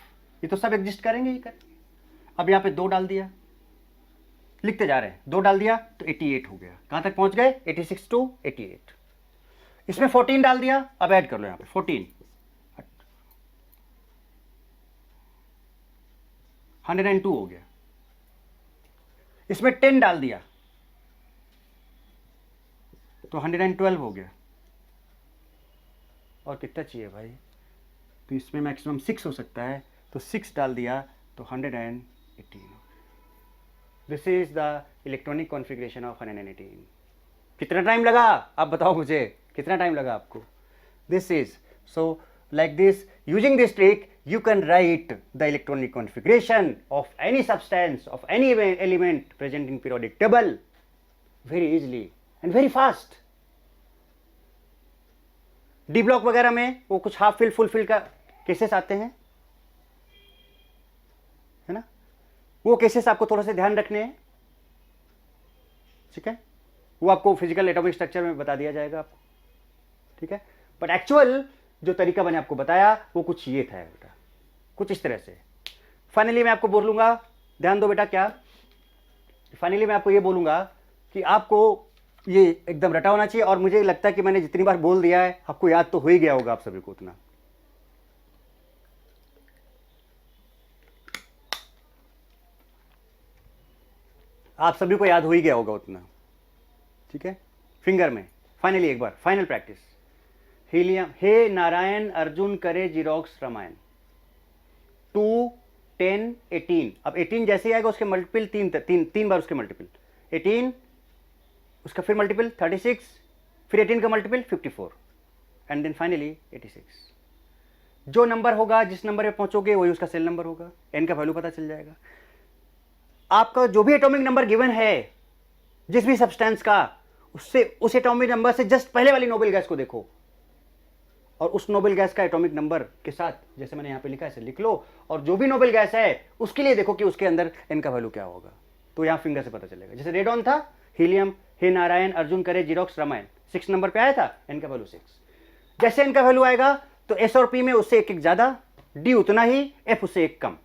ये तो सब एग्जिस्ट करेंगे ही करेंगे। अब यहां पे 2 डाल दिया, लिखते जा रहे हैं, 2 डाल दिया तो 88 हो गया। कहां तक पहुंच गए? 86 to 88। इसमें 14 डाल दिया, अब ऐड कर लो यहां पे 14, 102 हो गया। इसमें 10 डाल दिया तो 112 हो गया। और कितना चाहिए भाई? तो इसमें मैक्सिमम 6 हो सकता है, तो 6 डाल दिया तो 118। This is the electronic configuration of 118। कितना टाइम लगा आप बताओ मुझे, कितना टाइम लगा आपको? This is so like this, using this trick you can write the electronic configuration of any substance, of any element present in periodic table very easily and very fast. D block वगैरह में वो कुछ half fill full fill का cases आते हैं, है ना, वो केसेस आपको थोड़ा सा ध्यान रखने हैं, ठीक है। वो आपको फिजिकल एटॉमिक स्ट्रक्चर में बता दिया जाएगा आपको, ठीक है। बट एक्चुअल जो तरीका मैंने आपको बताया वो कुछ ये था बेटा, कुछ इस तरह से। फाइनली मैं आपको बोलूंगा, ध्यान दो बेटा, क्या फाइनली मैं आपको ये बोलूंगा कि आपको ये एकदम रटा होना चाहिए। और मुझे लगता है कि मैंने जितनी बार बोल दिया है आपको याद तो हो ही गया होगा आप सभी को उतना। आप सभी को याद हो ही गया होगा उतना, ठीक है। फिंगर में फाइनली एक बार फाइनल प्रैक्टिस। हीलियम, हे नारायण अर्जुन करे जिरोक्स रामायण 2, 10, 18। अब 18 जैसे ही आएगा उसके मल्टीपल तीन बार उसके मल्टीपल 18, उसका फिर मल्टीपल 36, फिर 18 का मल्टीपल 54 एंड देन फाइनली 86। जो नंबर होगा, जिस नंबर पे पहुंचोगे वही उसका सेल नंबर होगा, एन का वैल्यू पता चल जाएगा। आपका जो भी एटॉमिक नंबर गिवन है जिस भी सब्सटेंस का, उससे उस एटॉमिक नंबर से जस्ट पहले वाली नोबेल गैस को देखो और उस नोबेल गैस का एटॉमिक नंबर के साथ जैसे मैंने यहां पे लिखा है ऐसे लिख लो, और जो भी नोबेल गैस है उसके लिए देखो कि उसके अंदर एन का वैल्यू क्या होगा, तो यहां फिंगर से पता चलेगा। जैसे रेडॉन था, हीलियम, हे नारायण अर्जुन करे जिरोक्स रामायण 6 नंबर पे आया था, एन का वैल्यू 6। जैसे एन का वैल्यू आएगा तो एस और पी में उससे एक ज्यादा, डी उतना ही, एफ उससे एक कम,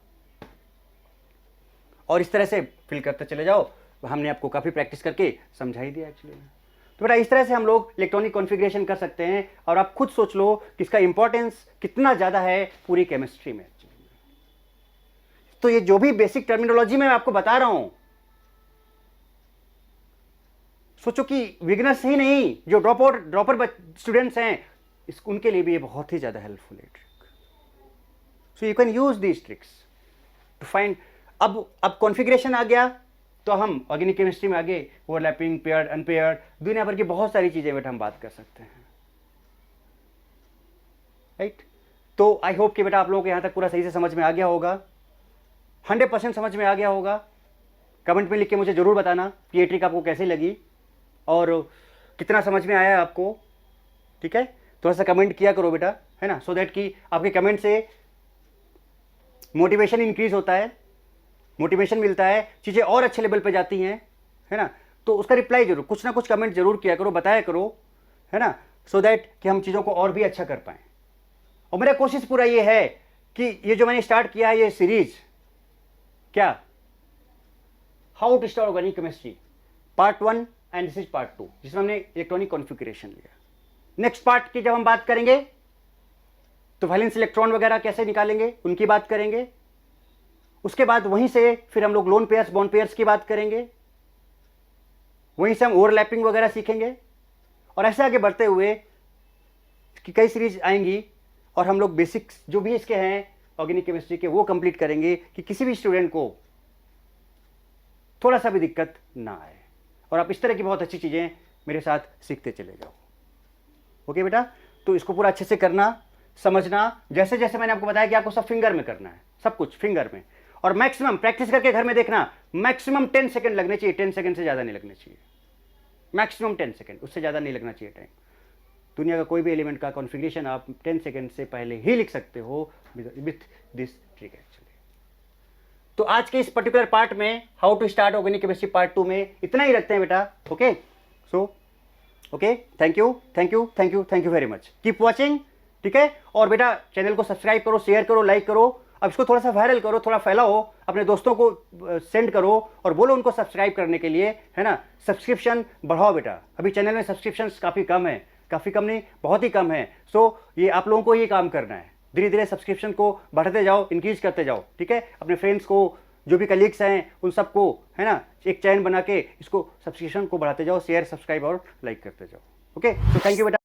और इस तरह से फिल करते चले जाओ। हमने आपको काफी प्रैक्टिस करके समझा ही दिया एक्चुअली। तो बेटा इस तरह से हम लोग इलेक्ट्रॉनिक कॉन्फ़िगरेशन कर सकते हैं, और आप खुद सोच लो कि इसका इंपॉर्टेंस कितना ज्यादा है पूरी केमिस्ट्री में। तो ये जो भी बेसिक टर्मिनोलॉजी मैं आपको बता रहा हूं, सोचो कि बिगिनर्स ही नहीं, जो ड्रॉपर स्टूडेंट्स हैं, उनके लिए भी ये बहुत ही ज्यादा हेल्पफुल है trick. So you can use these tricks to find. अब कॉन्फ़िगरेशन आ गया तो हम ऑर्गेनिक केमिस्ट्री में आगे ओवरलैपिंग, पेयर्ड, अनपेयर्ड, दुनिया भर की बहुत सारी चीजें बेटा हम बात कर सकते हैं, राइट। तो आई होप कि बेटा आप लोगों को यहां तक पूरा सही से समझ में आ गया होगा, 100% समझ में आ गया होगा। कमेंट में लिख के मुझे जरूर बताना कि ये ट्रिक आपको कैसी लगी और कितना समझ में आया आपको, ठीक है। थोड़ा सा कमेंट किया करो बेटा, है ना, सो दैट कि आपके कमेंट से मोटिवेशन इंक्रीज होता है, मोटिवेशन मिलता है, चीजें और अच्छे लेवल पे जाती हैं, है ना। तो उसका रिप्लाई जरूर, कुछ ना कुछ कमेंट जरूर किया करो, बताया करो, है ना, सो दैट कि हम चीजों को और भी अच्छा कर पाएं। और मेरा कोशिश पूरा ये है कि ये जो मैंने स्टार्ट किया है ये सीरीज, क्या, how to start organic chemistry part 1 and this is part 2, जिसमें हमने इलेक्ट्रॉनिक कॉन्फ़िगरेशन लिया। नेक्स्ट पार्ट की जब हम बात करेंगे तो वैलेंस इलेक्ट्रॉन वगैरह कैसे निकालेंगे उनकी बात करेंगे। उसके बाद वहीं से फिर हम लोग लोन पेयर्स बॉन्ड पेयर्स की बात करेंगे, वहीं से हम ओवरलैपिंग वगैरह सीखेंगे, और ऐसे आगे बढ़ते हुए कि कई सीरीज आएंगी और हम लोग बेसिक्स जो भी इसके हैं ऑर्गेनिक केमिस्ट्री के वो कंप्लीट करेंगे कि किसी भी स्टूडेंट को थोड़ा सा भी दिक्कत ना आए और आप इस तरह की बहुत अच्छी चीज़ें मेरे साथ सीखते चले जाओ। ओके बेटा, तो इसको पूरा अच्छे से करना, समझना, जैसे जैसे मैंने आपको बताया कि आपको सब फिंगर में करना है, सब कुछ फिंगर में, और मैक्सिमम प्रैक्टिस करके घर में देखना, मैक्सिमम 10 सेकंड लगने चाहिए, 10 सेकंड से ज़्यादा नहीं लगने चाहिए, मैक्सिमम 10 सेकंड, उससे ज़्यादा नहीं लगना चाहिए टाइम। दुनिया का कोई भी एलिमेंट का कॉन्फ़िगरेशन आप 10 सेकंड से पहले ही लिख सकते हो विथ दिस ट्रिक एक्चुअली। तो आज के इस पर्टिकुलर पार्ट में how to start organic chemistry part 2 में इतना ही रखते हैं बेटा। Okay, so okay, thank you thank you thank you thank you very much, keep watching. ठीक है, और बेटा चैनल को सब्सक्राइब करो, शेयर करो, लाइक करो, अब इसको थोड़ा सा वायरल करो, थोड़ा फैलाओ, अपने दोस्तों को सेंड करो और बोलो उनको सब्सक्राइब करने के लिए, है ना। सब्सक्रिप्शन बढ़ाओ बेटा, अभी चैनल में सब्सक्रिप्शंस काफ़ी कम है, काफ़ी कम नहीं, बहुत ही कम है। सो ये आप लोगों को ये काम करना है, धीरे धीरे सब्सक्रिप्शन को बढ़ाते जाओ, इंक्रीज करते जाओ। ठीक है, अपने फ्रेंड्स को, जो भी कलीग्स हैं उन सबको, है ना, एक चैन बना के इसको सब्सक्रिप्शन को बढ़ाते जाओ, शेयर, सब्सक्राइब और लाइक करते जाओ। ओके, तो थैंक यू बेटा।